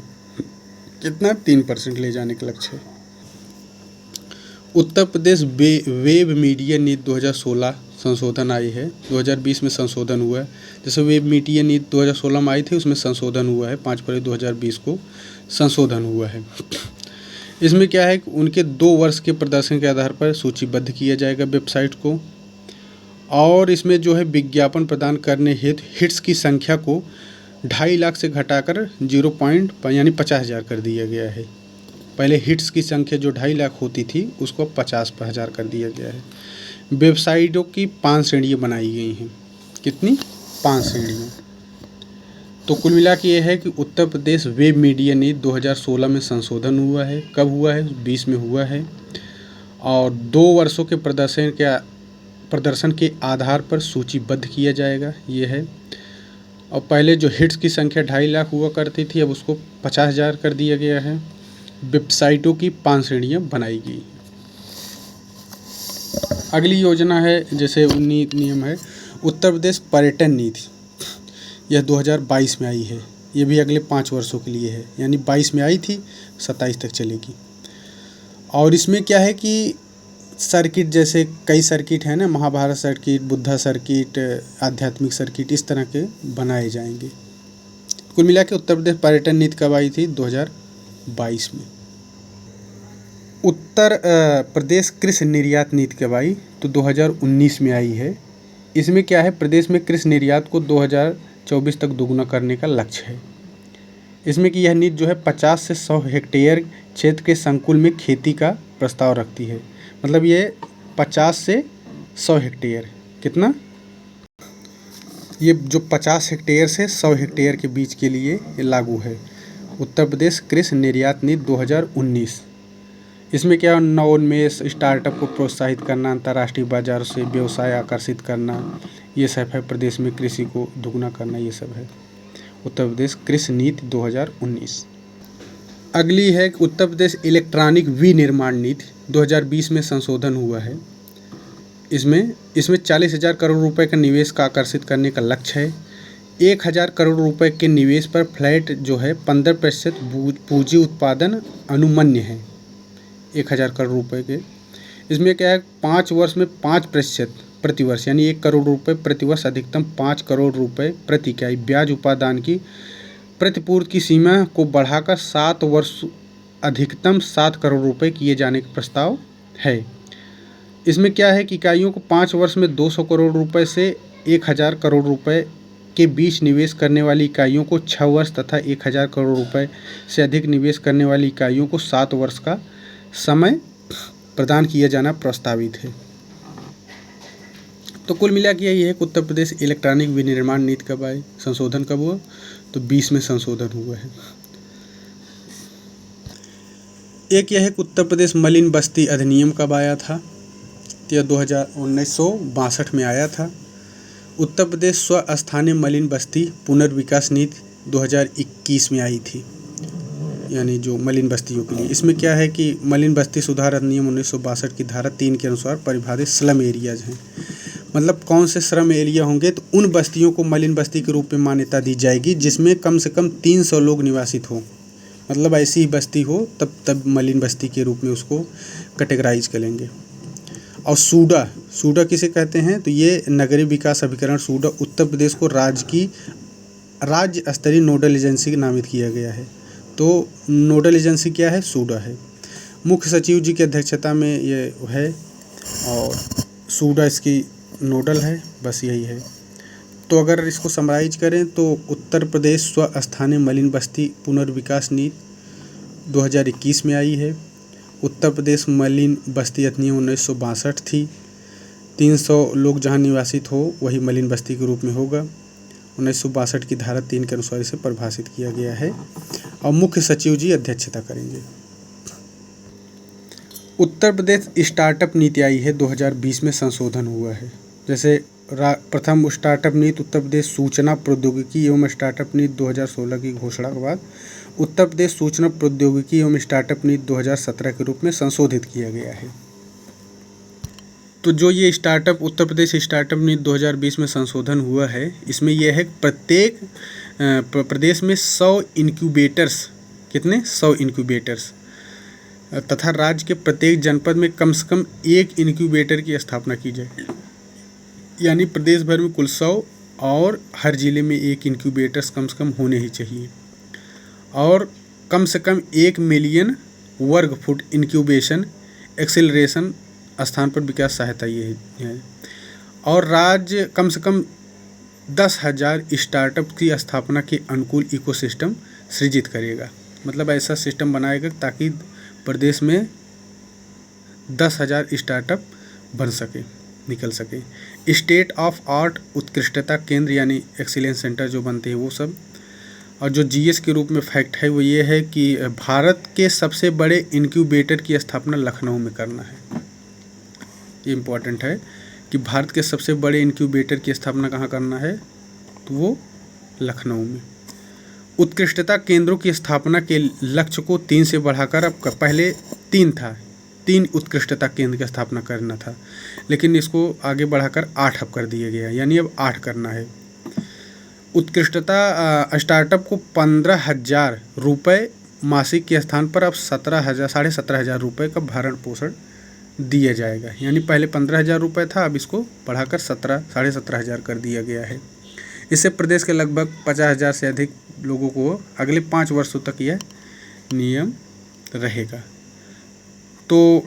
कितना 3% ले जाने का लक्ष्य है। उत्तर प्रदेश वेब मीडिया नीति 2016 संशोधन आई है। 2020 में संशोधन हुआ है। जैसे वेब मीडिया नीति 2016 में आई थी उसमें संशोधन हुआ है। 5 फरवरी 2020 को संशोधन हुआ है। इसमें क्या है कि उनके 2 वर्ष के प्रदर्शन के आधार पर सूचीबद्ध किया जाएगा वेबसाइट को। और इसमें जो है विज्ञापन प्रदान करने हेतु हिट्स की संख्या को 2.5 लाख से घटाकर 50,000 कर दिया गया है। पहले हिट्स की संख्या जो 2.5 लाख होती थी उसको 50,000 कर दिया गया है। वेबसाइटों की 5 श्रेणियाँ बनाई गई हैं। कितनी? 5 श्रेणियाँ। तो कुल मिला के ये है कि उत्तर प्रदेश वेब मीडिया नीति 2016 में संशोधन हुआ है। कब हुआ है? 20 में हुआ है। और 2 वर्षों के प्रदर्शन के आधार पर सूचीबद्ध किया जाएगा ये है। और पहले जो हिट्स की संख्या 2.5 लाख हुआ करती थी अब उसको 50,000 कर दिया गया है। वेबसाइटों की 5 श्रेणियाँ बनाई गई। अगली योजना है जैसे नियम है उत्तर प्रदेश पर्यटन नीति। यह 2022 में आई है। ये भी अगले 5 वर्षों के लिए है। यानी 22 में आई थी 27 तक चलेगी। और इसमें क्या है कि सर्किट जैसे कई सर्किट है ना, महाभारत सर्किट, बुद्धा सर्किट, आध्यात्मिक सर्किट, इस तरह के बनाए जाएंगे। कुल मिला के उत्तर प्रदेश पर्यटन नीति कब आई थी? 2022 में। उत्तर प्रदेश कृषि निर्यात नीति कब आई? तो 2019 में आई है। इसमें क्या है प्रदेश में कृषि निर्यात को 2024 तक दोगुना करने का लक्ष्य है। इसमें कि यह नीति जो है 50 से 100 हेक्टेयर क्षेत्र के संकुल में खेती का प्रस्ताव रखती है। मतलब ये 50 से 100 हेक्टेयर कितना? ये जो 50 हेक्टेयर से 100 हेक्टेयर के बीच के लिए ये लागू है उत्तर प्रदेश कृषि निर्यात नीति 2019। इसमें क्या नवोन्मेष, स्टार्टअप को प्रोत्साहित करना, अंतर्राष्ट्रीय बाजार से व्यवसाय आकर्षित करना, ये सब है। प्रदेश में कृषि को दुगना करना, ये सब है उत्तर प्रदेश कृषि नीति 2019। अगली है उत्तर प्रदेश इलेक्ट्रॉनिक विनिर्माण नीति 2020 में संशोधन हुआ है। इसमें 40,000 करोड़ रुपए का निवेश का आकर्षित करने का लक्ष्य है। 1,000 करोड़ रुपए के निवेश पर फ्लैट जो है 15% पूंजी उत्पादन अनुमन्य है। 1,000 करोड़ रुपए के। इसमें क्या है 5 वर्ष में 5% प्रतिवर्ष यानी 1 करोड़ रुपए प्रतिवर्ष अधिकतम 5 करोड़ रुपए प्रति इकाई ब्याज उपादान की प्रतिपूर्ति की सीमा को बढ़ाकर 7 वर्ष अधिकतम 7 करोड़ रुपए किए जाने का प्रस्ताव है। इसमें क्या है कि इकाइयों को 5 वर्ष में 200 करोड़ रुपए से 1,000 करोड़ रुपए के बीच निवेश करने वाली इकाइयों को 6 वर्ष तथा 1,000 करोड़ रुपए से अधिक निवेश करने वाली इकाइयों को 7 वर्ष का समय प्रदान किया जाना प्रस्तावित है। तो कुल मिला के यही है कि उत्तर प्रदेश इलेक्ट्रॉनिक विनिर्माण नीति कब आई, संशोधन कब हुआ? तो 20 में संशोधन हुआ है। एक यह है कि उत्तर प्रदेश मलिन बस्ती अधिनियम कब आया था? यह 1962 में आया था। उत्तर प्रदेश स्वस्थानीय मलिन बस्ती पुनर्विकास नीति 2021 में आई थी। यानी जो मलिन बस्तियों के लिए। इसमें क्या है कि मलिन बस्ती सुधार अधिनियम 1962 की धारा 3 के अनुसार परिभाषित स्लम एरियाज हैं। मतलब कौन से श्रम एरिया होंगे, तो उन बस्तियों को मलिन बस्ती के रूप में मान्यता दी जाएगी जिसमें कम से कम 300 लोग निवासित हों। मतलब ऐसी ही बस्ती हो तब मलिन बस्ती के रूप में उसको कैटेगराइज करेंगे। और सूडा किसे कहते हैं, तो ये नगरीय विकास अभिकरण सूडा उत्तर प्रदेश को राज्य स्तरीय नोडल एजेंसी नामित किया गया है। तो नोडल एजेंसी क्या है, सूडा है। मुख्य सचिव जी की अध्यक्षता में ये है और सूडा इसकी नोडल है, बस यही है। तो अगर इसको समराइज करें तो उत्तर प्रदेश स्वस्थानीय मलिन बस्ती पुनर्विकास नीति 2021 में आई है। उत्तर प्रदेश मलिन बस्ती अधिनियम 1962 थी। 300 लोग जहां निवासित हो वही मलिन बस्ती के रूप में होगा। 1962 की धारा 3 के अनुसार इसे परिभाषित किया गया है और मुख्य सचिव जी अध्यक्षता करेंगे। उत्तर प्रदेश स्टार्टअप नीति आई है, 2020 में संशोधन हुआ है। जैसे प्रथम स्टार्टअप नीति उत्तर प्रदेश सूचना प्रौद्योगिकी एवं स्टार्टअप नीति 2016 की घोषणा के बाद उत्तर प्रदेश सूचना प्रौद्योगिकी एवं स्टार्टअप नीति 2017 के रूप में संशोधित किया गया है। तो जो ये स्टार्टअप उत्तर प्रदेश स्टार्टअप नीति 2020 में संशोधन हुआ है, इसमें यह है प्रत्येक प्रदेश में 100 इनक्यूबेटर्स, कितने 100 इनक्यूबेटर्स तथा राज्य के प्रत्येक जनपद में कम से कम 1 इनक्यूबेटर की स्थापना की जाए। यानी प्रदेश भर में कुल 100 और हर जिले में 1 इनक्यूबेटर्स कम से कम होने ही चाहिए। और कम से कम 1 मिलियन वर्ग फुट इंक्यूबेशन एक्सेलरेशन स्थान पर विकास सहायता ये है। और राज्य कम से कम 10,000 स्टार्टअप की स्थापना के अनुकूल इकोसिस्टम सृजित करेगा। मतलब ऐसा सिस्टम बनाएगा ताकि प्रदेश में 10,000 स्टार्टअप बन सके, निकल सके। स्टेट ऑफ आर्ट उत्कृष्टता केंद्र यानी एक्सीलेंस सेंटर जो बनते हैं वो सब। और जो जीएस के रूप में फैक्ट है वो ये है कि भारत के सबसे बड़े इनक्यूबेटर की स्थापना लखनऊ में करना है। ये इम्पोर्टेंट है कि भारत के सबसे बड़े इनक्यूबेटर की स्थापना कहाँ करना है, तो वो लखनऊ में। उत्कृष्टता केंद्रों की स्थापना के लक्ष्य को 3 से बढ़ाकर अब पहले 3 था, 3 उत्कृष्टता केंद्र की स्थापना करना था, लेकिन इसको आगे बढ़ाकर 8 अब कर दिया गया, यानी अब 8 करना है। उत्कृष्टता स्टार्टअप को 15,000 रुपये मासिक के स्थान पर अब 17,000 रुपये का भरण पोषण दिया जाएगा। यानी पहले 15,000 रुपये था, अब इसको बढ़ाकर 17,500 कर दिया गया है। इससे प्रदेश के लगभग 50,000 से अधिक लोगों को अगले 5 वर्षों तक यह नियम रहेगा। तो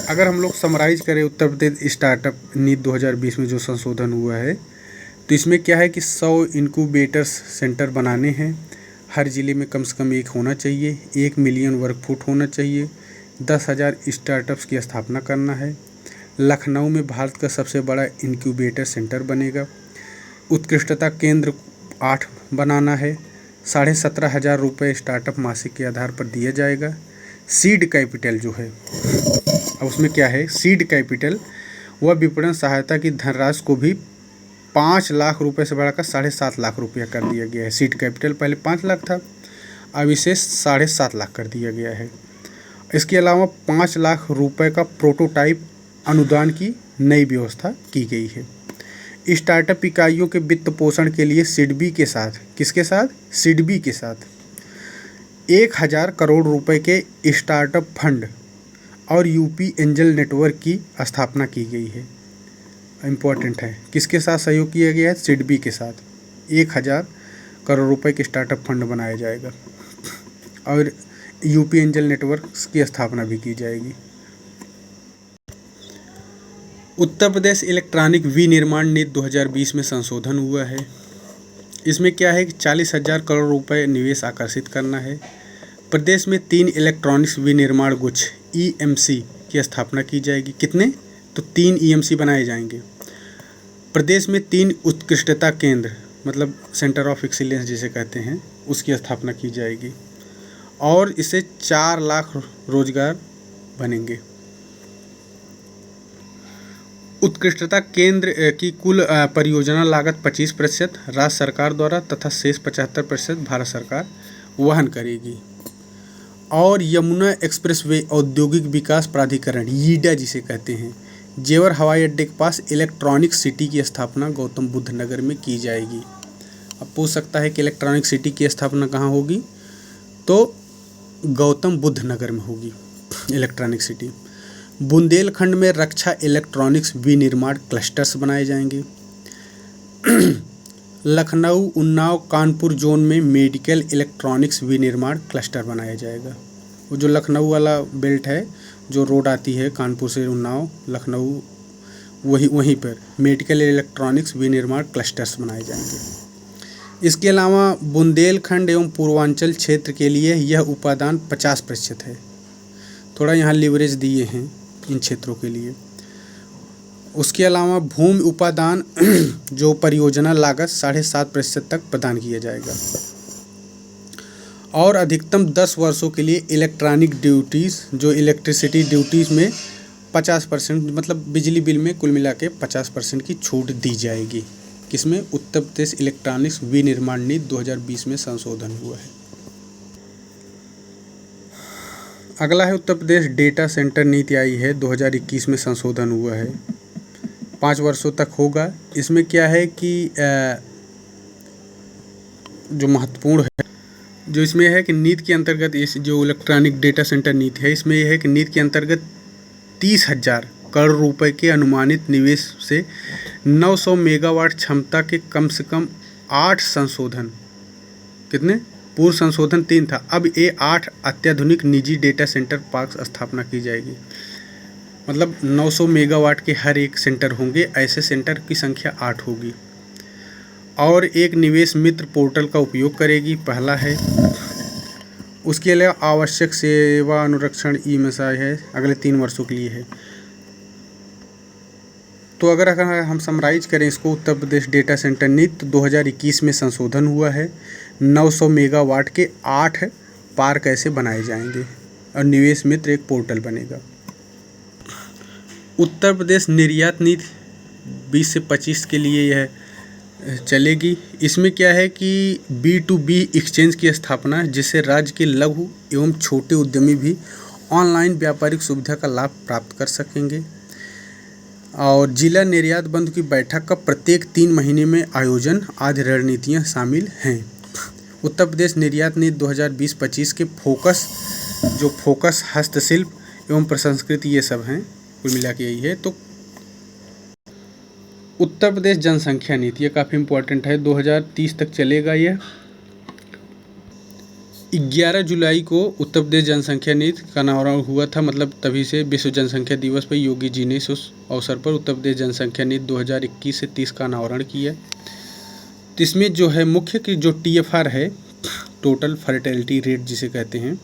अगर हम लोग समराइज करें उत्तर प्रदेश स्टार्टअप नीति 2020 में जो संशोधन हुआ है, तो इसमें क्या है कि 100 इनक्यूबेटर्स सेंटर बनाने हैं। हर ज़िले में कम से कम 1 होना चाहिए, 1 मिलियन वर्ग फुट होना चाहिए, 10,000 स्टार्टअप्स की स्थापना करना है। लखनऊ में भारत का सबसे बड़ा इनक्यूबेटर सेंटर बनेगा। उत्कृष्टता केंद्र 8 बनाना है। 17,500 रुपये स्टार्टअप मासिक के आधार पर दिया जाएगा। सीड कैपिटल जो है, अब उसमें क्या है, सीड कैपिटल वह विपणन सहायता की धनराशि को भी 5 लाख रुपए से बढ़ाकर 7.5 लाख रुपया कर दिया गया है। सीड कैपिटल पहले 5 लाख था, अब इसे 7.5 लाख कर दिया गया है। इसके अलावा 5 लाख रुपए का प्रोटोटाइप अनुदान की नई व्यवस्था की गई है। स्टार्टअप इकाइयों के वित्त पोषण के लिए सिडबी के साथ, किसके साथ, सिडबी के साथ 1,000 करोड़ रुपए के स्टार्टअप फंड और यूपी एंजल नेटवर्क की स्थापना की गई है। इम्पोर्टेंट है, किसके साथ सहयोग किया गया है, सिडबी के साथ 1,000 करोड़ रुपए के स्टार्टअप फंड बनाया जाएगा और यूपी एंजल नेटवर्क की स्थापना भी की जाएगी। उत्तर प्रदेश इलेक्ट्रॉनिक विनिर्माण नीति 2020 में संशोधन हुआ है। इसमें क्या है कि 40,000 करोड़ रुपए निवेश आकर्षित करना है। प्रदेश में 3 इलेक्ट्रॉनिक्स विनिर्माण गुच्छ ईएमसी की स्थापना की जाएगी। कितने, तो 3 ईएमसी बनाए जाएंगे। प्रदेश में 3 उत्कृष्टता केंद्र मतलब सेंटर ऑफ एक्सीलेंस जिसे कहते हैं उसकी स्थापना की जाएगी और इससे 4 लाख रोजगार बनेंगे। उत्कृष्टता केंद्र की कुल परियोजना लागत 25% राज्य सरकार द्वारा तथा शेष 75% भारत सरकार वहन करेगी। और यमुना एक्सप्रेसवे औद्योगिक विकास प्राधिकरण यीडा जिसे कहते हैं, जेवर हवाई अड्डे के पास इलेक्ट्रॉनिक सिटी की स्थापना गौतम बुद्ध नगर में की जाएगी। अब पूछ सकता है कि इलेक्ट्रॉनिक सिटी की स्थापना कहाँ होगी, तो गौतम बुद्ध नगर में होगी इलेक्ट्रॉनिक सिटी। बुंदेलखंड में रक्षा इलेक्ट्रॉनिक्स विनिर्माण क्लस्टर्स बनाए जाएंगे। लखनऊ, उन्नाव, कानपुर जोन में मेडिकल इलेक्ट्रॉनिक्स विनिर्माण क्लस्टर बनाया जाएगा। वो जो लखनऊ वाला बेल्ट है, जो रोड आती है कानपुर से उन्नाव, लखनऊ, वहीं पर मेडिकल इलेक्ट्रॉनिक्स विनिर्माण क्लस्टर्स बनाए जाएंगे। इसके अलावा बुंदेलखंड एवं पूर्वांचल क्षेत्र के लिए यह उपादान 50% है। थोड़ा यहाँ लीवरेज दिए हैं इन क्षेत्रों के लिए। उसके अलावा भूमि उपादान जो परियोजना लागत 7.5% तक प्रदान किया जाएगा। और अधिकतम 10 वर्षों के लिए इलेक्ट्रॉनिक ड्यूटीज़, जो इलेक्ट्रिसिटी ड्यूटीज़ में 50%, मतलब बिजली बिल में कुल मिला के 50% की छूट दी जाएगी। किसमें? उत्तर प्रदेश इलेक्ट्रॉनिक्स विनिर्माण नीति 2020 में संशोधन हुआ है। अगला है उत्तर प्रदेश डेटा सेंटर नीति आई है, 2021 में संशोधन हुआ है, 5 वर्षों तक होगा। इसमें क्या है कि जो महत्वपूर्ण है, जो इसमें है कि नीति के अंतर्गत, इस जो इलेक्ट्रॉनिक डेटा सेंटर नीति है, इसमें यह है कि नीति के अंतर्गत 30,000 करोड़ रुपए के अनुमानित निवेश से 900 मेगावाट क्षमता के कम से कम 8 संशोधन, कितने? पूर्व संशोधन 3 था, अब ये 8 अत्याधुनिक निजी डेटा सेंटर पार्क स्थापना की जाएगी। मतलब 900 मेगावाट के हर एक सेंटर होंगे, ऐसे सेंटर की संख्या 8 होगी। और एक निवेश मित्र पोर्टल का उपयोग करेगी, पहला है। उसके अलावा आवश्यक सेवा अनुरक्षण ई-मिसाई है, अगले 3 वर्षों के लिए है। तो अगर हम समराइज करें इसको, उत्तर प्रदेश डेटा सेंटर नीति 2021 में संशोधन हुआ है। 900 मेगावाट के 8 पार्क ऐसे बनाए जाएंगे और निवेश मित्र एक पोर्टल बनेगा। उत्तर प्रदेश निर्यात नीति 20 से 25 के लिए यह चलेगी। इसमें क्या है कि B2B एक्सचेंज की स्थापना, जिससे राज्य के लघु एवं छोटे उद्यमी भी ऑनलाइन व्यापारिक सुविधा का लाभ प्राप्त कर सकेंगे। और जिला निर्यात बंधु की बैठक का प्रत्येक 3 महीने में आयोजन आदि रणनीतियाँ शामिल हैं। उत्तर प्रदेश निर्यात नीति 2020-25 के फोकस हस्तशिल्प एवं प्रसंस्कृति, ये सब हैं, कुल मिला के यही है। तो उत्तर प्रदेश जनसंख्या नीति, ये काफ़ी इम्पोर्टेंट है, 2030 तक चलेगा। यह 11 जुलाई को उत्तर प्रदेश जनसंख्या नीति का अनावरण हुआ था, मतलब तभी से विश्व जनसंख्या दिवस पर योगी जी ने उस अवसर पर उत्तर प्रदेश जनसंख्या नीति 2021 से 30 का अनावरण किया। तो इसमें जो है मुख्य कि जो TFR है, टोटल फर्टिलिटी रेट जिसे कहते हैं,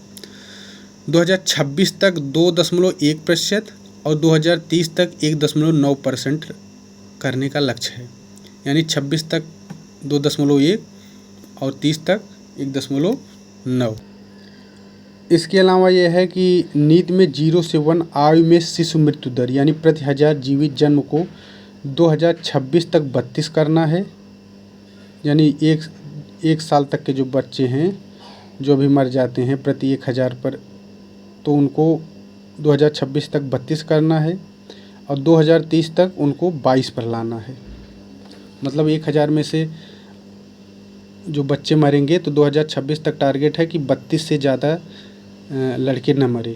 2026 तक 2.1% और 2030 तक 1.9% करने का लक्ष्य है। यानी 26 तक 2.1 और 30 तक 1.9। इसके अलावा यह है कि नीति में 0 से 1 आयु में शिशु मृत्यु दर, यानी प्रति 1000 जीवित जन्म को 2026 तक 32 करना है। यानी एक साल तक के जो बच्चे हैं, जो भी मर जाते हैं प्रति 1000 पर, तो उनको 2026 तक 32 करना है और 2030 तक उनको 22 पर लाना है। मतलब 1000 में से जो बच्चे मरेंगे, तो 2026 तक टारगेट है कि 32 से ज़्यादा लड़के न मरे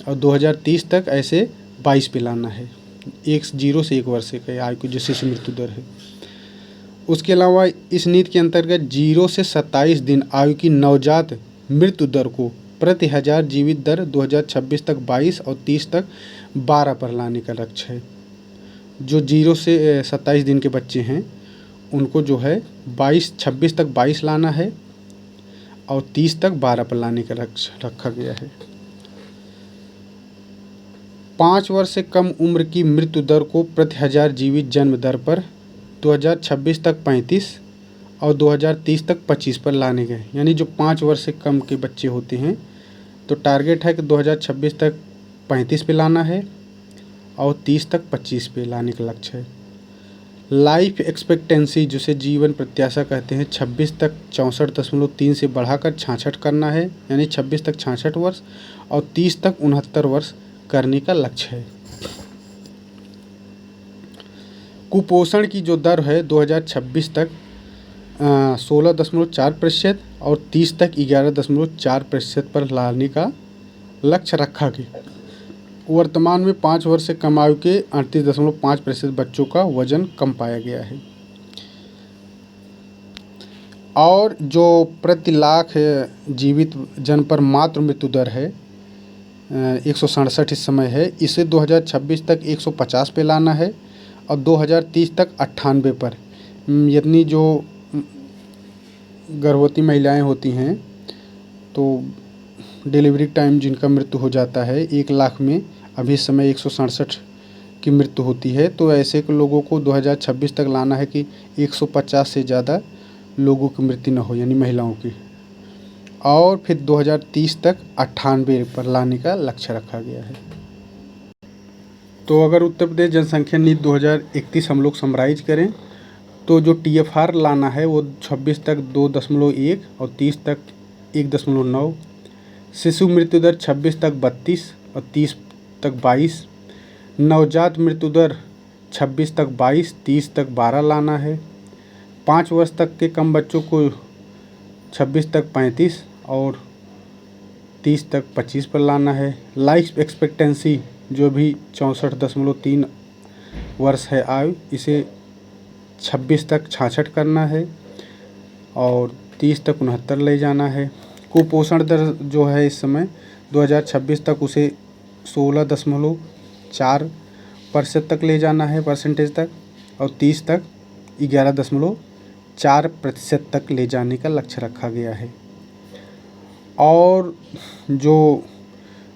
और 2030 तक ऐसे 22 पे लाना है, 0 से 1 वर्ष के आयु की जो शिशु मृत्यु दर है। उसके अलावा इस नीति के अंतर्गत 0 से 27 दिन आयु की नवजात मृत्यु दर को प्रति 1000 जीवित दर 2026 तक 22 और 30 तक 12 पर लाने का लक्ष्य है। जो 0 से 27 दिन के बच्चे हैं उनको जो है 26 तक 22 लाना है और 30 तक 12 पर लाने का लक्ष्य रखा गया है। 5 वर्ष से कम उम्र की मृत्यु दर को प्रति 1000 जीवित जन्म दर पर 2026 तक 35 और 2030 तक 25 पर लाने गए। यानी जो 5 वर्ष से कम के बच्चे होते हैं, तो टारगेट है कि 2026 तक 35 पे लाना है और 30 तक 25 पे लाने का लक्ष्य है। लाइफ एक्सपेक्टेंसी जिसे जीवन प्रत्याशा कहते हैं 26 तक 64.3 से बढ़ाकर 66 करना है, यानी 26 तक 66 वर्ष और 30 तक 69 वर्ष करने का लक्ष्य है। कुपोषण की जो दर है 2026 तक 16.4% और 30 तक 11.4% पर लाने का लक्ष्य रखा गया। वर्तमान में 5 वर्ष से कम आयु के 38.5% बच्चों का वजन कम पाया गया है। और जो प्रति लाख जीवित जन पर मातृ मृत्यु दर है 167 इस समय है, इसे 2026 तक 150 पे लाना है और 2030 तक 98 पर। यानी जो गर्भवती महिलाएं होती हैं तो डिलीवरी टाइम जिनका मृत्यु हो जाता है 1 लाख में अभी इस समय 167 की मृत्यु होती है, तो ऐसे के लोगों को 2026 तक लाना है कि 150 से ज़्यादा लोगों की मृत्यु न हो, यानी महिलाओं की। और फिर 2030 तक 98 पर लाने का लक्ष्य रखा गया है। तो अगर उत्तर प्रदेश जनसंख्या नीति 2031 हम लोग समराइज करें तो जो TFR लाना है वो 26 तक 2.1 और 30 तक 1.9। शिशु मृत्यु दर 26 तक 32 और 30 तक 22। नवजात मृत्यु दर 26 तक 22, 30 तक 12 लाना है। 5 वर्ष तक के कम बच्चों को 26 तक 35 और 30 तक 25 पर लाना है। लाइफ एक्सपेक्टेंसी जो भी 64.3 वर्ष है आयु, इसे 26 तक 66 करना है और 30 तक 69 ले जाना है। कुपोषण दर जो है इस समय 2026 तक उसे 16.4% तक ले जाना है, परसेंटेज तक, और 30 तक 11.4% तक ले जाने का लक्ष्य रखा गया है। और जो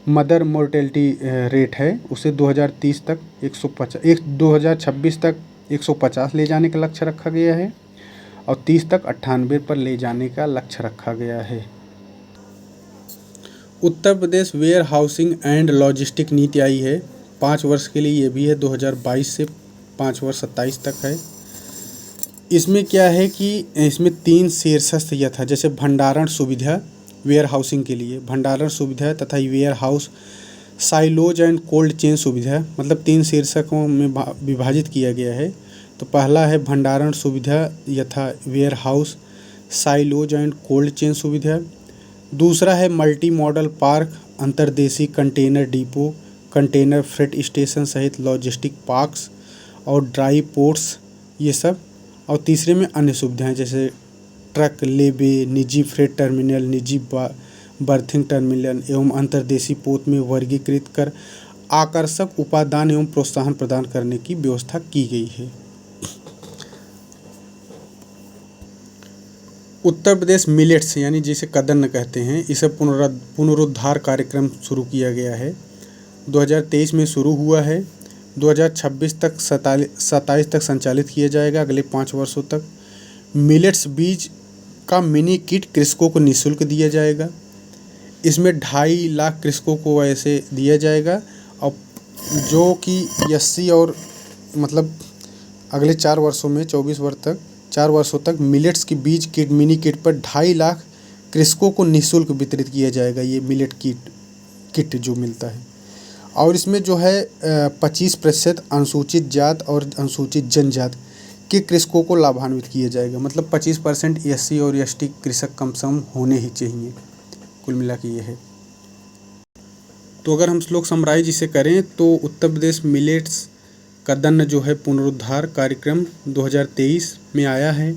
मदर मोर्टेलिटी रेट है उसे 2026 तक 150 ले जाने का लक्ष्य रखा गया है और 30 तक 98 पर ले जाने का लक्ष्य रखा गया है। Uttar Pradesh where housing and logistic नीति आई है 5 वर्ष के लिए, ये भी है 2022 से 5 वर्ष 27 तक है। इसमें क्या है कि इसमें 3 शीर्षस्थ यथा जैसे भंडारण सुविधा वेयर हाउसिंग के लिए, भंडारण सुविधा तथा warehouse silos and cold chain सुविधा, मतलब 3 शीर्षकों में विभाजित किया गया है। तो पहला है भंडारण सुविधा यथा warehouse silos and cold chain सुविधा। दूसरा है मल्टी मॉडल पार्क, अंतर्देशीय container depot, container freight station सहित लॉजिस्टिक पार्क्स और ड्राई पोर्ट्स, ये सब। और तीसरे में अन्य सुविधाएं जैसे ट्रक लेबे, निजी फ्रेट टर्मिनल, निजी बर्थिंग टर्मिनल एवं अंतर्देशीय पोत में वर्गीकृत कर आकर्षक उपादान एवं प्रोत्साहन प्रदान करने की व्यवस्था की गई है। उत्तर प्रदेश मिलेट्स यानी जिसे कदन्न कहते हैं, इसे पुनरुद्धार कार्यक्रम शुरू किया गया है। 2023 में शुरू हुआ है, 2026 तक 27 तक संचालित किया जाएगा, अगले 5 वर्षों तक। मिलेट्स बीज का मिनी किट कृषकों को निःशुल्क दिया जाएगा। इसमें 2.5 लाख कृषकों को ऐसे दिया जाएगा और जो कि 80 और मतलब अगले 4 वर्षों में 4 वर्षों तक मिलेट्स की बीज किट मिनी किट पर 2.5 लाख कृषकों को निःशुल्क वितरित किया जाएगा। ये मिलेट किट जो मिलता है, और इसमें जो है 25% अनुसूचित जात और अनुसूचित जनजात के कृषकों को लाभान्वित किया जाएगा। मतलब 25% SC और ST कृषक कम से कम होने ही चाहिए। कुल मिला के ये है। तो अगर हम लोग समराइज इसे करें तो उत्तर प्रदेश मिलेट्स कदन्न जो है पुनरुद्धार कार्यक्रम 2023 में आया है।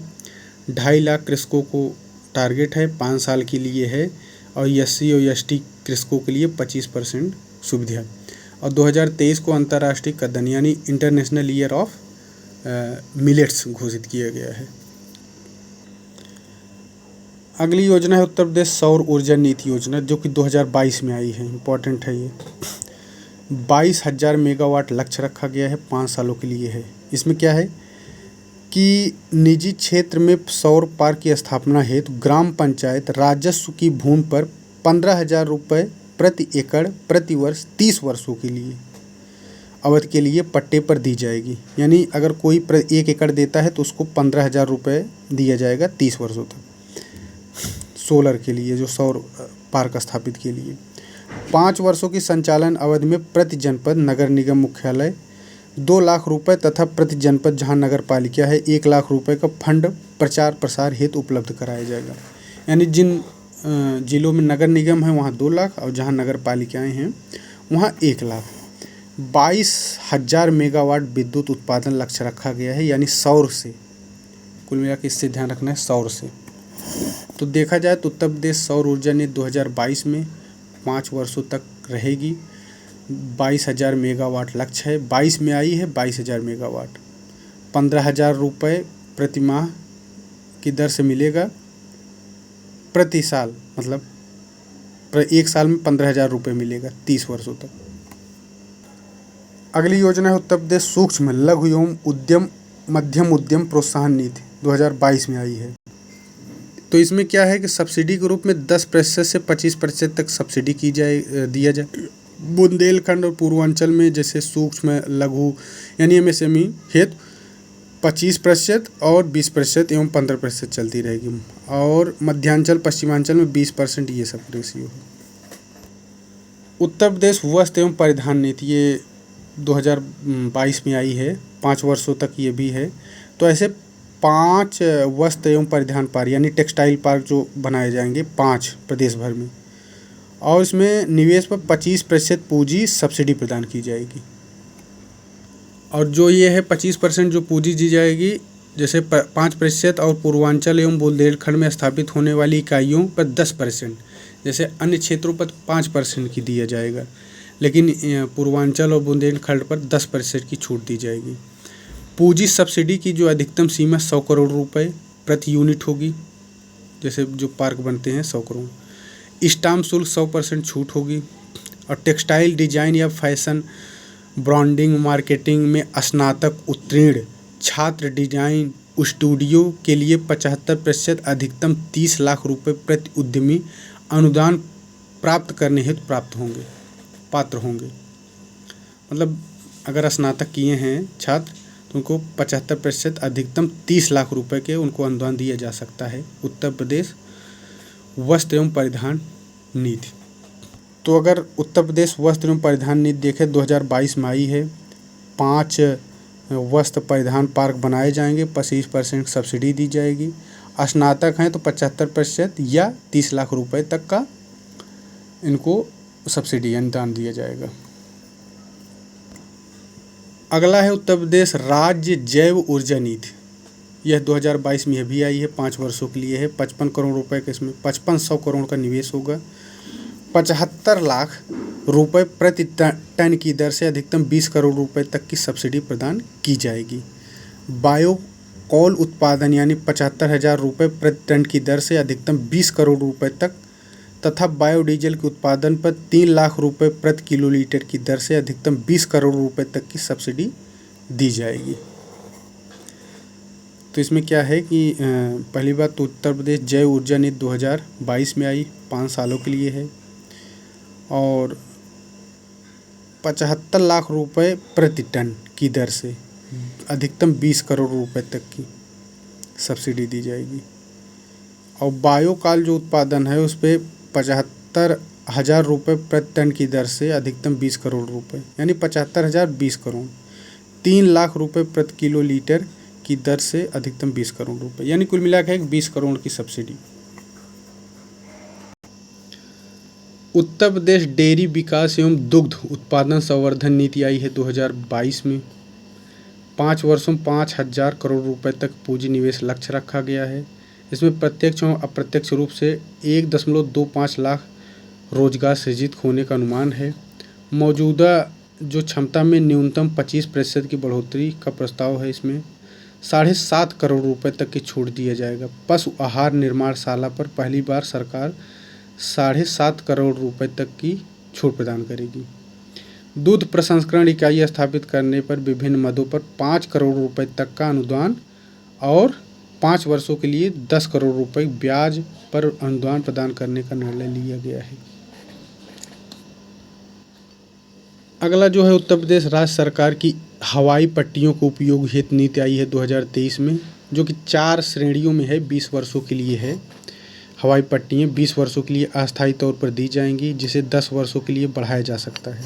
2.5 लाख कृषकों को टारगेट है, 5 साल के लिए है, और SC और ST कृषकों के लिए 25% सुविधा। और 2023 को अंतर्राष्ट्रीय कदन्न यानी इंटरनेशनल ईयर ऑफ मिलेट्स घोषित किया गया है। अगली योजना है उत्तर प्रदेश सौर ऊर्जा नीति योजना, जो कि 2022 में आई है। इम्पोर्टेंट है ये। 22,000 मेगावाट लक्ष्य रखा गया है, 5 सालों के लिए है। इसमें क्या है कि निजी क्षेत्र में सौर पार्क की स्थापना हेतु ग्राम पंचायत राजस्व की भूमि पर 15,000 रुपये प्रति एकड़ प्रति वर्ष 30 वर्षों के लिए, अवधि के लिए पट्टे पर दी जाएगी। यानी अगर कोई 1 एकड़ देता है तो उसको 15,000 रुपये दिया जाएगा 30 वर्षों तक सोलर के लिए, जो सौर पार्क स्थापित के लिए। 5 वर्षों की संचालन अवधि में प्रति जनपद नगर निगम मुख्यालय 2 लाख रुपये तथा प्रति जनपद जहाँ नगर पालिका है 1 लाख रुपये का फंड प्रचार प्रसार हेतु उपलब्ध कराया जाएगा। यानी जिन जिलों में नगर निगम है वहाँ 2 लाख और जहाँ नगर पालिकाएँ हैं वहाँ 1 लाख। 22,000 मेगावाट विद्युत उत्पादन लक्ष्य रखा गया है, यानी सौर से। कुल मिला के इससे ध्यान रखना है, सौर से। तो देखा जाए तो उत्तर प्रदेश सौर ऊर्जा नीति 2022 में 5 वर्षों तक रहेगी। 22,000 मेगावाट लक्ष्य है, 22 में आई है 22,000 मेगावाट। 15,000 रुपये प्रति माह की दर से मिलेगा प्रति साल, मतलब 1 साल में 15,000 रुपये मिलेगा 30 वर्षों तक। अगली योजना है उत्तर प्रदेश सूक्ष्म लघु एवं उद्यम मध्यम उद्यम प्रोत्साहन नीति 2022 में आई है। तो इसमें क्या है कि सब्सिडी के रूप में 10% से 25% तक सब्सिडी दिया जाए। बुंदेलखंड और पूर्वांचल में जैसे सूक्ष्म लघु यानी एमएसएमई हेतु 25% और 20% एवं 15% चलती रहेगी, और मध्यांचल पश्चिमांचल में 20% ये सब रेशियो है। उत्तर प्रदेश वस्त्र एवं परिधान नीति ये 2022 में आई है, 5 वर्षों तक ये भी है। तो ऐसे 5 वस्त्र एवं परिधान पार्क यानी टेक्सटाइल पार्क जो बनाए जाएंगे 5 प्रदेश भर में, और इसमें निवेश पर 25% पूंजी सब्सिडी प्रदान की जाएगी। और जो ये है 25% जो पूंजी दी जाएगी, जैसे 5% और पूर्वांचल एवं बुंदेलखंड में स्थापित होने वाली इकाइयों पर 10%, जैसे अन्य क्षेत्रों पर 5% की दिया जाएगा, लेकिन पूर्वांचल और बुंदेलखंड पर 10% की छूट दी जाएगी। पूंजी सब्सिडी की जो अधिकतम सीमा 100 करोड़ रुपए प्रति यूनिट होगी, जैसे जो पार्क बनते हैं 100 करोड़। स्टाम्प शुल्क 100% छूट होगी। और टेक्सटाइल डिजाइन या फैशन ब्रांडिंग मार्केटिंग में स्नातक उत्तीर्ण छात्र डिजाइन स्टूडियो के लिए 75% अधिकतम 30 लाख रुपए प्रति उद्यमी अनुदान प्राप्त करने हेतु पात्र होंगे। मतलब अगर स्नातक किए हैं छात्र तो उनको 75% अधिकतम 30 लाख रुपए के उनको अनुदान दिया जा सकता है। उत्तर प्रदेश वस्त्र एवं परिधान नीति। तो अगर उत्तर प्रदेश वस्त्र एवं परिधान नीति देखें 2022 में आई है। 5 वस्त्र परिधान पार्क बनाए जाएंगे, 25% सब्सिडी दी जाएगी। स्नातक हैं तो 75% या 30 लाख रुपए तक का इनको सब्सिडी अनुदान दिया जाएगा। अगला है उत्तर प्रदेश राज्य जैव ऊर्जा नीति। यह 2022 में भी आई है, 5 वर्षों के लिए है। 55 करोड़ रुपए का इसमें 5500 करोड़ का निवेश होगा। 75 लाख रुपए प्रति टन की दर से अधिकतम 20 करोड़ रुपए तक की सब्सिडी प्रदान की जाएगी। बायो कोल उत्पादन यानी 75,000 रुपये प्रति टन की दर से अधिकतम 20 करोड़ रुपए तक तथा बायोडीजल के उत्पादन पर 3 लाख रुपए प्रति किलोलीटर की दर से अधिकतम 20 करोड़ रुपए तक की सब्सिडी दी जाएगी। तो इसमें क्या है कि पहली बात तो उत्तर प्रदेश जैव ऊर्जा नीति 2022 में आई, 5 सालों के लिए है, और 75 लाख रुपए प्रति टन की दर से अधिकतम 20 करोड़ रुपए तक की सब्सिडी दी जाएगी। और बायोकाल जो उत्पादन है उस पर 75,000 रुपये प्रति टन की दर से अधिकतम 20 करोड़ रुपए, यानी 75,000 20 करोड़, 3 लाख रुपए प्रति किलो लीटर की दर से अधिकतम 20 करोड़ रुपए, यानी कुल मिलाकर 20 करोड़ की सब्सिडी। उत्तर प्रदेश डेयरी विकास एवं दुग्ध उत्पादन संवर्धन नीति आई है 2022 में। 5 वर्षों में 5,000 करोड़ रुपए तक पूंजी निवेश लक्ष्य रखा गया है। इसमें प्रत्यक्ष एवं अप्रत्यक्ष रूप से 1.25 लाख रोजगार सृजित होने का अनुमान है। मौजूदा जो क्षमता में न्यूनतम 25% की बढ़ोतरी का प्रस्ताव है, इसमें 7.5 करोड़ रुपए तक की छूट दिया जाएगा। पशु आहार निर्माणशाला पर पहली बार सरकार 7.5 करोड़ रुपए तक की छूट प्रदान करेगी। दूध प्रसंस्करण इकाई स्थापित करने पर विभिन्न मदों पर 5 करोड़ रुपए तक का अनुदान और 5 वर्षों के लिए 10 करोड़ रुपए ब्याज पर अनुदान प्रदान करने का निर्णय लिया गया है। अगला जो है उत्तर प्रदेश राज्य सरकार की हवाई पट्टियों को उपयोग हेतु नीति आई है 2023 में, जो कि 4 श्रेणियों में है, 20 वर्षों के लिए है। हवाई पट्टियाँ 20 वर्षों के लिए अस्थायी तौर पर दी जाएंगी, जिसे 10 वर्षों के लिए बढ़ाया जा सकता है।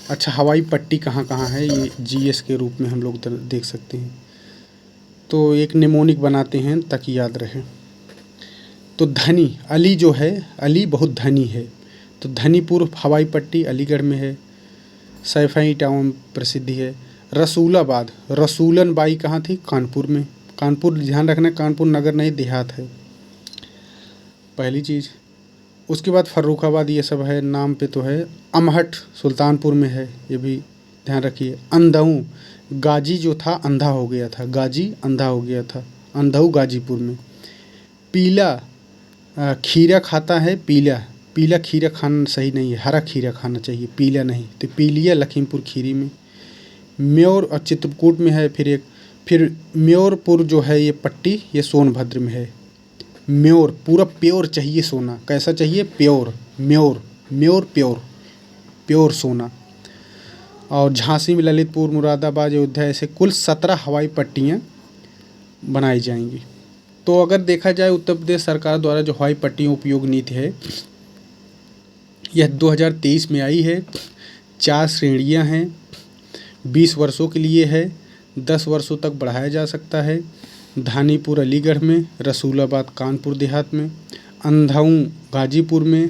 अच्छा, हवाई पट्टी कहाँ कहाँ है, ये जीएस के रूप में हम लोग देख सकते हैं। तो एक निमोनिक बनाते हैं ताकि याद रहे। तो धनी अली जो है, अली बहुत धनी है, तो धनीपुर हवाई पट्टी अलीगढ़ में है। सैफई टाउन प्रसिद्धि है। रसूलाबाद, रसूलन बाई कहाँ थी, कानपुर में। कानपुर ध्यान रखना, कानपुर नगर नहीं देहात है, पहली चीज़। उसके बाद फर्रुखाबाद, ये सब है नाम पे तो है। अमहट सुल्तानपुर में है, ये भी ध्यान रखिए। अंधऊ, गाजी जो था अंधा हो गया था, गाजी अंधा हो गया था, अंधऊ गाजीपुर में। पीला खीरा खाता है, पीला पीला खीरा खाना सही नहीं है, हरा खीरा खाना चाहिए, पीला नहीं। तो पीलिया लखीमपुर खीरी में। म्योर और चित्रकूट में है। फिर म्योरपुर जो है ये पट्टी, ये सोनभद्र में है। म्योर पूरा प्योर चाहिए सोना, कैसा चाहिए, pure. More more pure pure सोना। और झांसी में ललितपुर, मुरादाबाद, अयोध्या, ऐसे कुल 17 हवाई पट्टियाँ बनाई जाएंगी। तो अगर देखा जाए उत्तर प्रदेश सरकार द्वारा जो हवाई पट्टियों उपयोग नीति है, यह 2023 में आई है। 4 श्रेणियाँ हैं, 20 वर्षों के लिए है, 10 वर्षों तक बढ़ाया जा सकता है। धानीपुर अलीगढ़ में, रसूलाबाद कानपुर देहात में, अंधाऊ गाजीपुर में,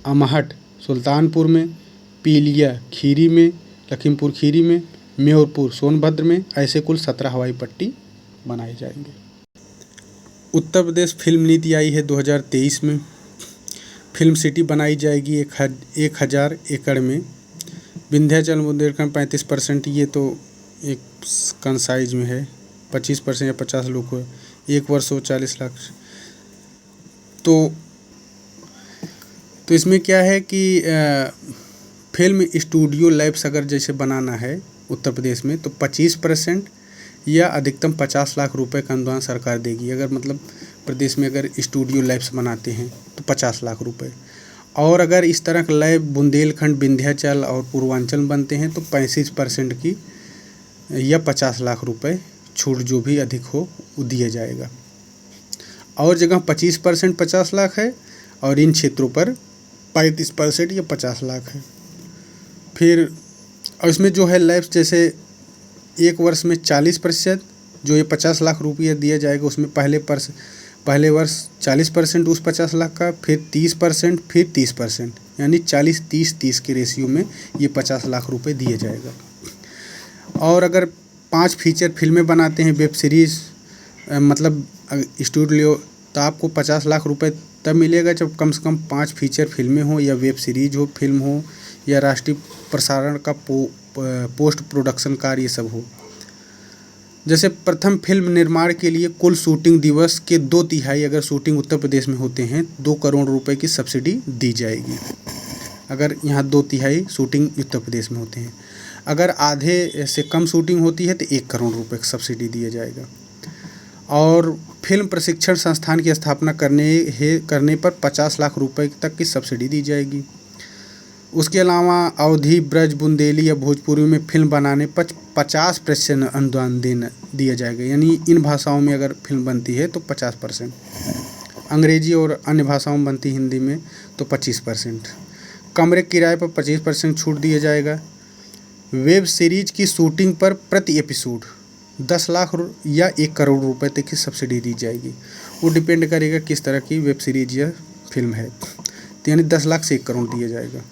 अमहट सुल्तानपुर में, पीलिया खीरी में, लखीमपुर खीरी में, म्योरपुर सोनभद्र में, ऐसे कुल 17 हवाई पट्टी बनाए जाएंगे। उत्तर प्रदेश फिल्म नीति आई है 2023 में। फिल्म सिटी बनाई जाएगी 1000 एकड़ में। विंध्याचल बुंदेलखंड 35%, ये तो एक कन साइज में है। 25% या 50 लोग को, 1 वर्ष हो 40 लाख। तो इसमें क्या है कि फिल्म स्टूडियो लैब्स अगर जैसे बनाना है उत्तर प्रदेश में, तो 25% या अधिकतम 50 लाख रुपए का अनुदान सरकार देगी। अगर मतलब प्रदेश में अगर स्टूडियो लैब्स बनाते हैं तो 50 लाख रुपए। और अगर इस तरह का लैब बुंदेलखंड, विंध्याचल और पूर्वांचल में बनते हैं तो 35% की या 50 लाख रुपए छूट, जो भी अधिक हो वो दिया जाएगा। और जगह 25% 50 लाख है, और इन क्षेत्रों पर 35% या 50 लाख है। फिर और इसमें जो है लैब्स, जैसे 1 वर्ष में 40%, जो ये 50 लाख रुपया दिया जाएगा, उसमें पहले वर्ष 40% उस 50 लाख का, फिर 30%, फिर 30%, यानी 40-30-30 के रेशियो में ये 50 लाख रुपए दिए जाएगा। और अगर 5 फीचर फिल्में बनाते हैं, वेब सीरीज़, मतलब स्टूडियो, तो आपको 50 लाख रुपए तब मिलेगा जब कम से कम 5 फीचर फिल्में हो, या वेब सीरीज हो, फिल्म हो, या राष्ट्रीय प्रसारण का पोस्ट प्रोडक्शन कार्य, ये सब हो। जैसे प्रथम फिल्म निर्माण के लिए कुल शूटिंग दिवस के 2/3 अगर शूटिंग उत्तर प्रदेश में होते हैं, 2 करोड़ रुपए की सब्सिडी दी जाएगी। अगर यहाँ 2/3 शूटिंग उत्तर प्रदेश में होते हैं, अगर आधे से कम शूटिंग होती है तो 1 करोड़ रुपए की सब्सिडी दिया जाएगा। और फिल्म प्रशिक्षण संस्थान की स्थापना करने पर 50 लाख रुपए तक की सब्सिडी दी जाएगी। उसके अलावा अवधी, ब्रज, बुंदेली या भोजपुरी में फिल्म बनाने पर 50% अनुदान दिया जाएगा। यानी इन भाषाओं में अगर फिल्म बनती है तो 50%, अंग्रेजी और अन्य भाषाओं में बनती हिंदी में तो 25%। कमरे किराए पर 25% छूट दिया जाएगा। वेब सीरीज की शूटिंग पर प्रति एपिसोड 10 लाख या 1 करोड़ रुपए तक की सब्सिडी दी जाएगी। वो डिपेंड करेगा किस तरह की वेब सीरीज या फिल्म है, तो यानी 10 लाख से 1 करोड़ दिया जाएगा।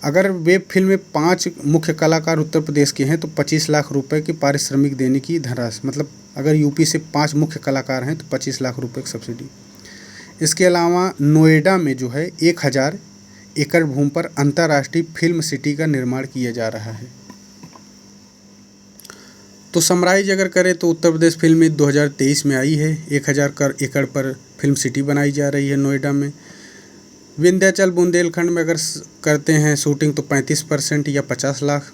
अगर वेब फिल्म में 5 मुख्य कलाकार उत्तर प्रदेश के हैं तो 25 लाख रुपए की पारिश्रमिक देने की धनराशि, मतलब अगर यूपी से 5 मुख्य कलाकार हैं तो 25 लाख रुपए की सब्सिडी। इसके अलावा नोएडा में जो है 1000 एकड़ भूमि पर अंतर्राष्ट्रीय फिल्म सिटी का निर्माण किया जा रहा है। तो समराइज अगर करें तो उत्तर प्रदेश फिल्म नीति 2023 में आई है। 1000 एकड़ पर फिल्म सिटी बनाई जा रही है नोएडा में। विंध्याचल बुंदेलखंड में अगर करते हैं शूटिंग तो 35% या 50 लाख।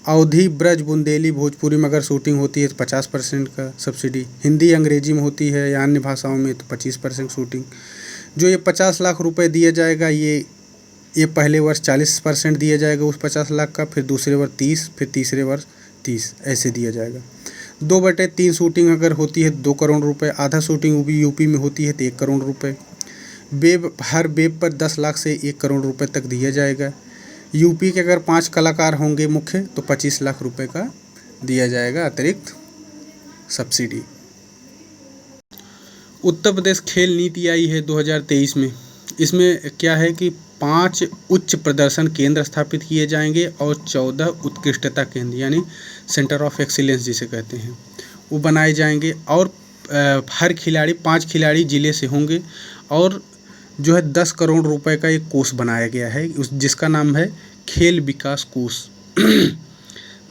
अवधी, ब्रज, बुंदेली, भोजपुरी में अगर शूटिंग होती है तो 50% का सब्सिडी। हिंदी अंग्रेजी में होती है या अन्य भाषाओं में तो 25% शूटिंग। जो ये 50 लाख रुपए दिया जाएगा, ये ये पहले वर्ष 40% दिया जाएगा उस 50 लाख का, फिर दूसरे वर्ष 30, फिर तीसरे वर्ष 30, ऐसे दिया जाएगा। 2/3 शूटिंग अगर होती है 2 करोड़ रुपए, आधा शूटिंग यूपी में होती है तो 1 करोड़ रुपए। वेब, हर वेब पर 10 लाख से 1 करोड़ रुपए तक दिया जाएगा। यूपी के अगर 5 कलाकार होंगे मुख्य तो 25 लाख रुपए का दिया जाएगा अतिरिक्त सब्सिडी। उत्तर प्रदेश खेल नीति आई है 2023 में। इसमें क्या है कि 5 उच्च प्रदर्शन केंद्र स्थापित किए जाएंगे और 14 उत्कृष्टता केंद्र यानी सेंटर ऑफ एक्सीलेंस जिसे कहते हैं वो बनाए जाएंगे। और हर खिलाड़ी 5 खिलाड़ी जिले से होंगे और जो है 10 करोड़ रुपए का एक कोष बनाया गया है जिसका नाम है खेल विकास कोष।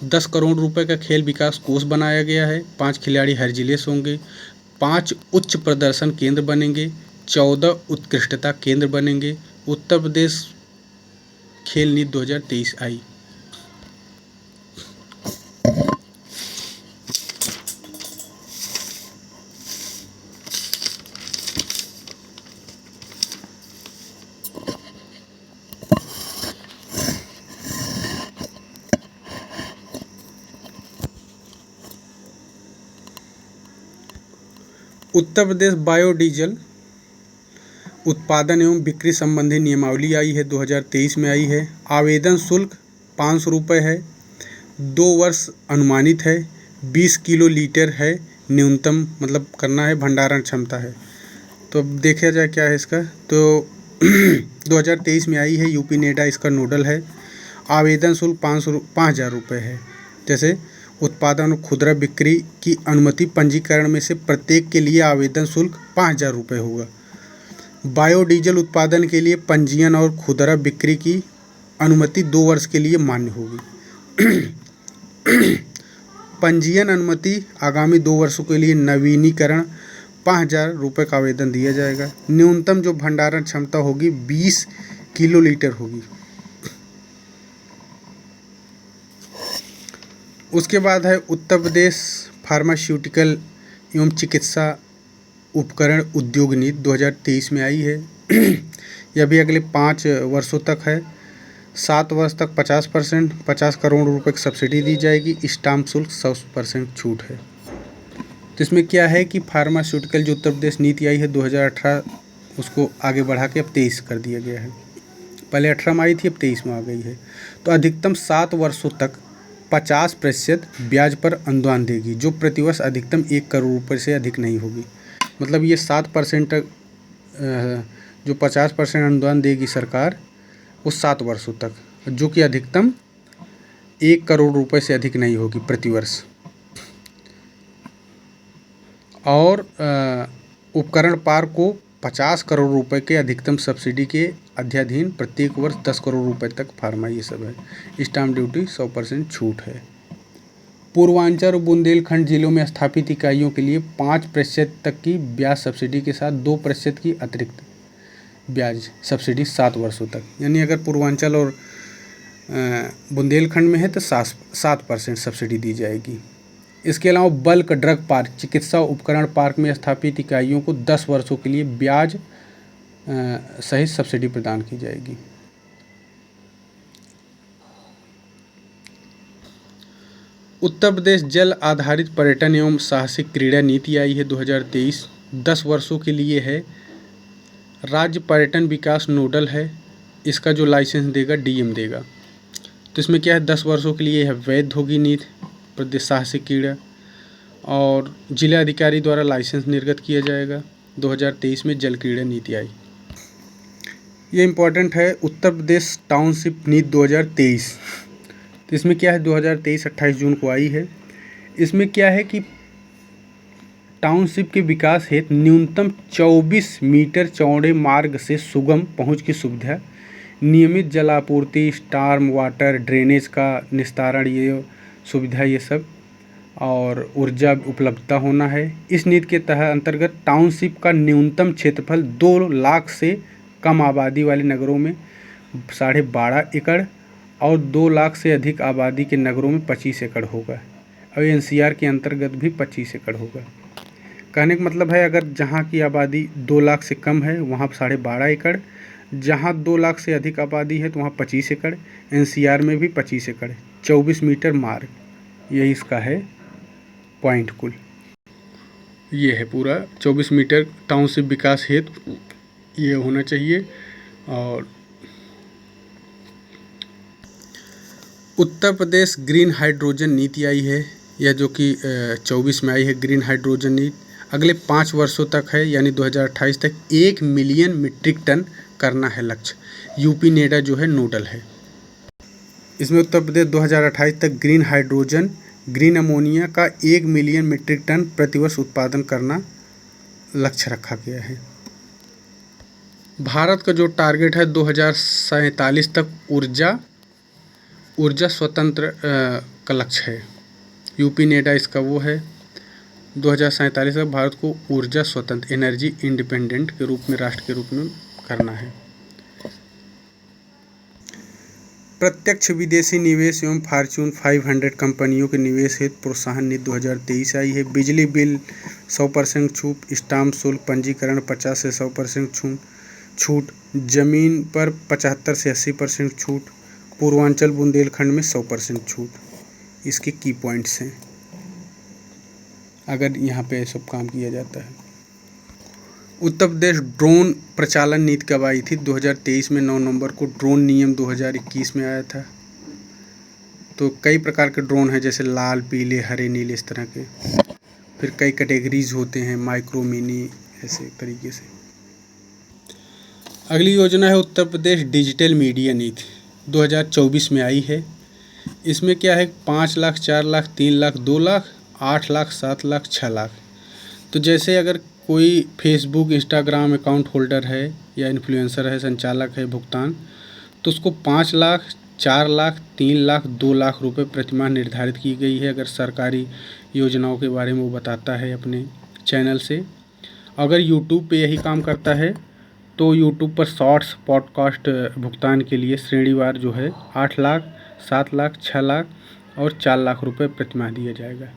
10 करोड़ रुपए का खेल विकास कोष बनाया गया है। 5 खिलाड़ी हर जिले से होंगे, 5 उच्च प्रदर्शन केंद्र बनेंगे, 14 उत्कृष्टता केंद्र बनेंगे। उत्तर प्रदेश खेल नीति 2023 आई। उत्तर प्रदेश बायोडीजल उत्पादन एवं बिक्री संबंधी नियमावली आई है 2023 में आई है। आवेदन शुल्क 500 रुपये है, 2 वर्ष अनुमानित है, 20 किलो लीटर है न्यूनतम, मतलब करना है, भंडारण क्षमता है। तो अब देखा जाए क्या है इसका, तो 2023 में आई है, यूपी नेडा इसका नोडल है। आवेदन शुल्क 5,000 रुपये है। जैसे उत्पादन और खुदरा बिक्री की अनुमति पंजीकरण में से प्रत्येक के लिए आवेदन शुल्क 5,000 रुपये होगा। बायोडीजल उत्पादन के लिए पंजीयन और खुदरा बिक्री की अनुमति 2 वर्ष के लिए मान्य होगी। पंजीयन अनुमति आगामी 2 वर्षों के लिए नवीनीकरण 5,000 रुपये का आवेदन दिया जाएगा। न्यूनतम जो भंडारण क्षमता होगी 20 किलो लीटर होगी। उसके बाद है उत्तर प्रदेश फार्मास्यूटिकल एवं चिकित्सा उपकरण उद्योग नीति 2023 में आई है। यह भी अगले 5 वर्षों तक है। 7 वर्ष तक 50%, 50 करोड़ रुपए की सब्सिडी दी जाएगी। स्टाम्प शुल्क 100% छूट है। तो इसमें क्या है कि फार्मास्यूटिकल जो उत्तर प्रदेश नीति आई है 2018 उसको आगे बढ़ा के अब 23 कर दिया गया है। पहले 18 में आई थी, अब 23 में आ गई है। तो अधिकतम 7 वर्षों तक 50% ब्याज पर अनुदान देगी, जो प्रतिवर्ष अधिकतम 1 करोड़ रुपये से अधिक नहीं होगी। मतलब ये 7% तक जो 50% अनुदान देगी सरकार वो 7 वर्षों तक, जो कि अधिकतम 1 करोड़ रुपये से अधिक नहीं होगी प्रतिवर्ष। और उपकरण पार्क को 50 करोड़ रुपए के अधिकतम सब्सिडी के अध्याधीन प्रत्येक वर्ष 10 करोड़ रुपए तक फार्मा ये सब है। स्टाम्प ड्यूटी 100% छूट है। पूर्वांचल और बुंदेलखंड जिलों में स्थापित इकाइयों के लिए 5% तक की ब्याज सब्सिडी के साथ 2% की अतिरिक्त ब्याज सब्सिडी 7 वर्षों तक। यानी अगर पूर्वांचल और बुंदेलखंड में है तो 7% सब्सिडी दी जाएगी। इसके अलावा बल्क ड्रग पार्क चिकित्सा उपकरण पार्क में स्थापित इकाइयों को 10 वर्षों के लिए ब्याज सहित सब्सिडी प्रदान की जाएगी। उत्तर प्रदेश जल आधारित पर्यटन एवं साहसिक क्रीड़ा नीति आई है 2023, 10 वर्षों के लिए है। राज्य पर्यटन विकास नोडल है। इसका जो लाइसेंस देगा डीएम देगा। तो इसमें क्या है, 10 वर्षों के लिए है वैध होगी नीति प्रदेश साहसिक क्रीड़ा, और जिला अधिकारी द्वारा लाइसेंस निर्गत किया जाएगा। 2023 में जल क्रीड़ा नीति आई। ये इम्पोर्टेंट है, उत्तर प्रदेश टाउनशिप नीति 2023। तो इसमें क्या है, 2023 28 जून को आई है। इसमें क्या है कि टाउनशिप के विकास हेतु न्यूनतम 24 मीटर चौड़े मार्ग से सुगम पहुंच की सुविधा, नियमित जलापूर्ति, स्टॉर्म वाटर ड्रेनेज का निस्तारण, ये सुविधा ये सब, और ऊर्जा उपलब्धता होना है। इस नीति के तहत अंतर्गत टाउनशिप का न्यूनतम क्षेत्रफल 2 लाख से कम आबादी वाले नगरों में 12.5 एकड़ और 2 लाख से अधिक आबादी के नगरों में 25 एकड़ होगा, और एनसीआर के अंतर्गत भी 25 एकड़ होगा। कहने का मतलब है, अगर जहाँ की आबादी 2 लाख से कम है वहाँ 12.5 एकड़, जहाँ 2 लाख से अधिक आबादी है तो वहाँ 25 एकड़, एनसीआर में भी 25 एकड़, 24 मीटर मार्ग, यही इसका है पॉइंट कुल। ये है पूरा 24 मीटर टाउनशिप विकास हेतु ये होना चाहिए। और उत्तर प्रदेश ग्रीन हाइड्रोजन नीति आई है, यह जो कि 24 में आई है ग्रीन हाइड्रोजन नीति, अगले 5 वर्षों तक है, यानी 2028 तक 1 मिलियन मीट्रिक टन करना है लक्ष्य। यूपी नेडा जो है नोडल है इसमें। उत्तर प्रदेश 2028 तक ग्रीन हाइड्रोजन, ग्रीन अमोनिया का 1 मिलियन मीट्रिक टन प्रतिवर्ष उत्पादन करना लक्ष्य रखा गया है। भारत का जो टारगेट है 2047 तक ऊर्जा स्वतंत्र का लक्ष्य है। यूपी नेडा इसका वो है, 2047 तक भारत को ऊर्जा स्वतंत्र, एनर्जी इंडिपेंडेंट के रूप में, राष्ट्र के रूप में करना है। प्रत्यक्ष विदेशी निवेश एवं फॉर्च्यून 500 कंपनियों के निवेश हेतु प्रोत्साहन नीति 2023 आई है। बिजली बिल 100% छूट, स्टाम्प शुल्क पंजीकरण 50 से 100% छूट, जमीन पर 75 से 80% छूट, पूर्वांचल बुंदेलखंड में 100% छूट। इसके की पॉइंट्स हैं अगर यहाँ पे सब काम किया जाता है। उत्तर प्रदेश ड्रोन प्रचालन नीति कब आई थी? 2023 में 9 नवंबर को। ड्रोन नियम 2021 में आया था। तो कई प्रकार के ड्रोन हैं, जैसे लाल, पीले, हरे, नीले, इस तरह के। फिर कई कैटेगरीज होते हैं, माइक्रो, मिनी, ऐसे तरीके से। अगली योजना है उत्तर प्रदेश डिजिटल मीडिया नीति, 2024 में आई है। इसमें क्या है, 5 लाख, 4 लाख, 3 लाख, 2 लाख, 8 लाख, 7 लाख, 6 लाख। तो जैसे अगर कोई फेसबुक, इंस्टाग्राम अकाउंट होल्डर है या इन्फ्लुएंसर है, संचालक है भुगतान, तो उसको 5 लाख, 4 लाख, 3 लाख, 2 लाख रुपए प्रतिमाह निर्धारित की गई है। अगर सरकारी योजनाओं के बारे में वो बताता है अपने चैनल से। अगर यूट्यूब पे यही काम करता है तो यूट्यूब पर शॉर्ट्स पॉडकास्ट भुगतान के लिए श्रेणीवार जो है 8 लाख, 7 लाख, 6 लाख और 4 लाख रुपए प्रतिमाह दिया जाएगा।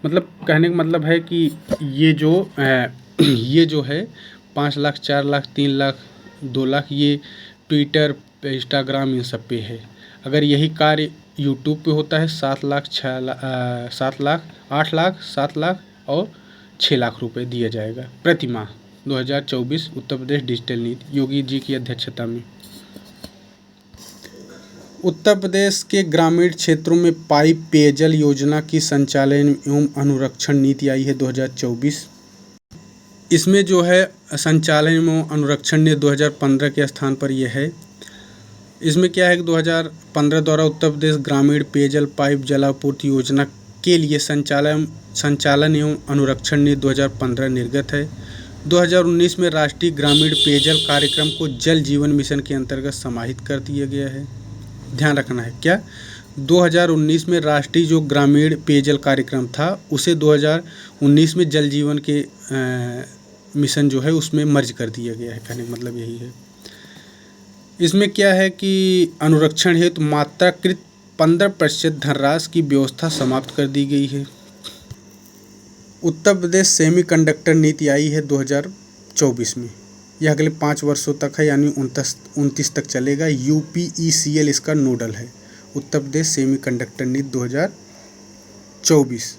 मतलब कहने का मतलब है कि ये जो है 5 लाख, 4 लाख, 3 लाख, 2 लाख, ये ट्विटर, इंस्टाग्राम, इन सब पे है। अगर यही कार्य यूट्यूब पे होता है 7 लाख, 8 लाख, 7 लाख और 6 लाख रुपए दिया जाएगा प्रतिमाह। 2024 उत्तर प्रदेश डिजिटल नीति, योगी जी की अध्यक्षता में। उत्तर प्रदेश के ग्रामीण क्षेत्रों में पाइप पेयजल योजना की संचालन एवं अनुरक्षण नीति आई है 2024। इसमें जो है संचालन एवं अनुरक्षण नीति 2015 के स्थान पर यह है। इसमें क्या है कि 2015 द्वारा उत्तर प्रदेश ग्रामीण पेयजल पाइप जलापूर्ति योजना के लिए संचालन एवं अनुरक्षण नीति 2015 निर्गत है। 2019 में राष्ट्रीय ग्रामीण पेयजल कार्यक्रम को जल जीवन मिशन के अंतर्गत समाहित कर दिया गया है। ध्यान रखना है क्या, 2019 में राष्ट्रीय जो ग्रामीण पेयजल कार्यक्रम था उसे 2019 में जल जीवन के मिशन जो है उसमें मर्ज कर दिया गया है। कहने का मतलब यही है। इसमें क्या है कि अनुरक्षण हेतु मात्राकृत 15% धनराशि की व्यवस्था समाप्त कर दी गई है। उत्तर प्रदेश सेमीकंडक्टर नीति आई है 2024 में। यह अगले 5 वर्षों तक है, यानी 29 तक चलेगा। UPECL इसका नोडल है। उत्तर प्रदेश सेमीकंडक्टर नीति 2024।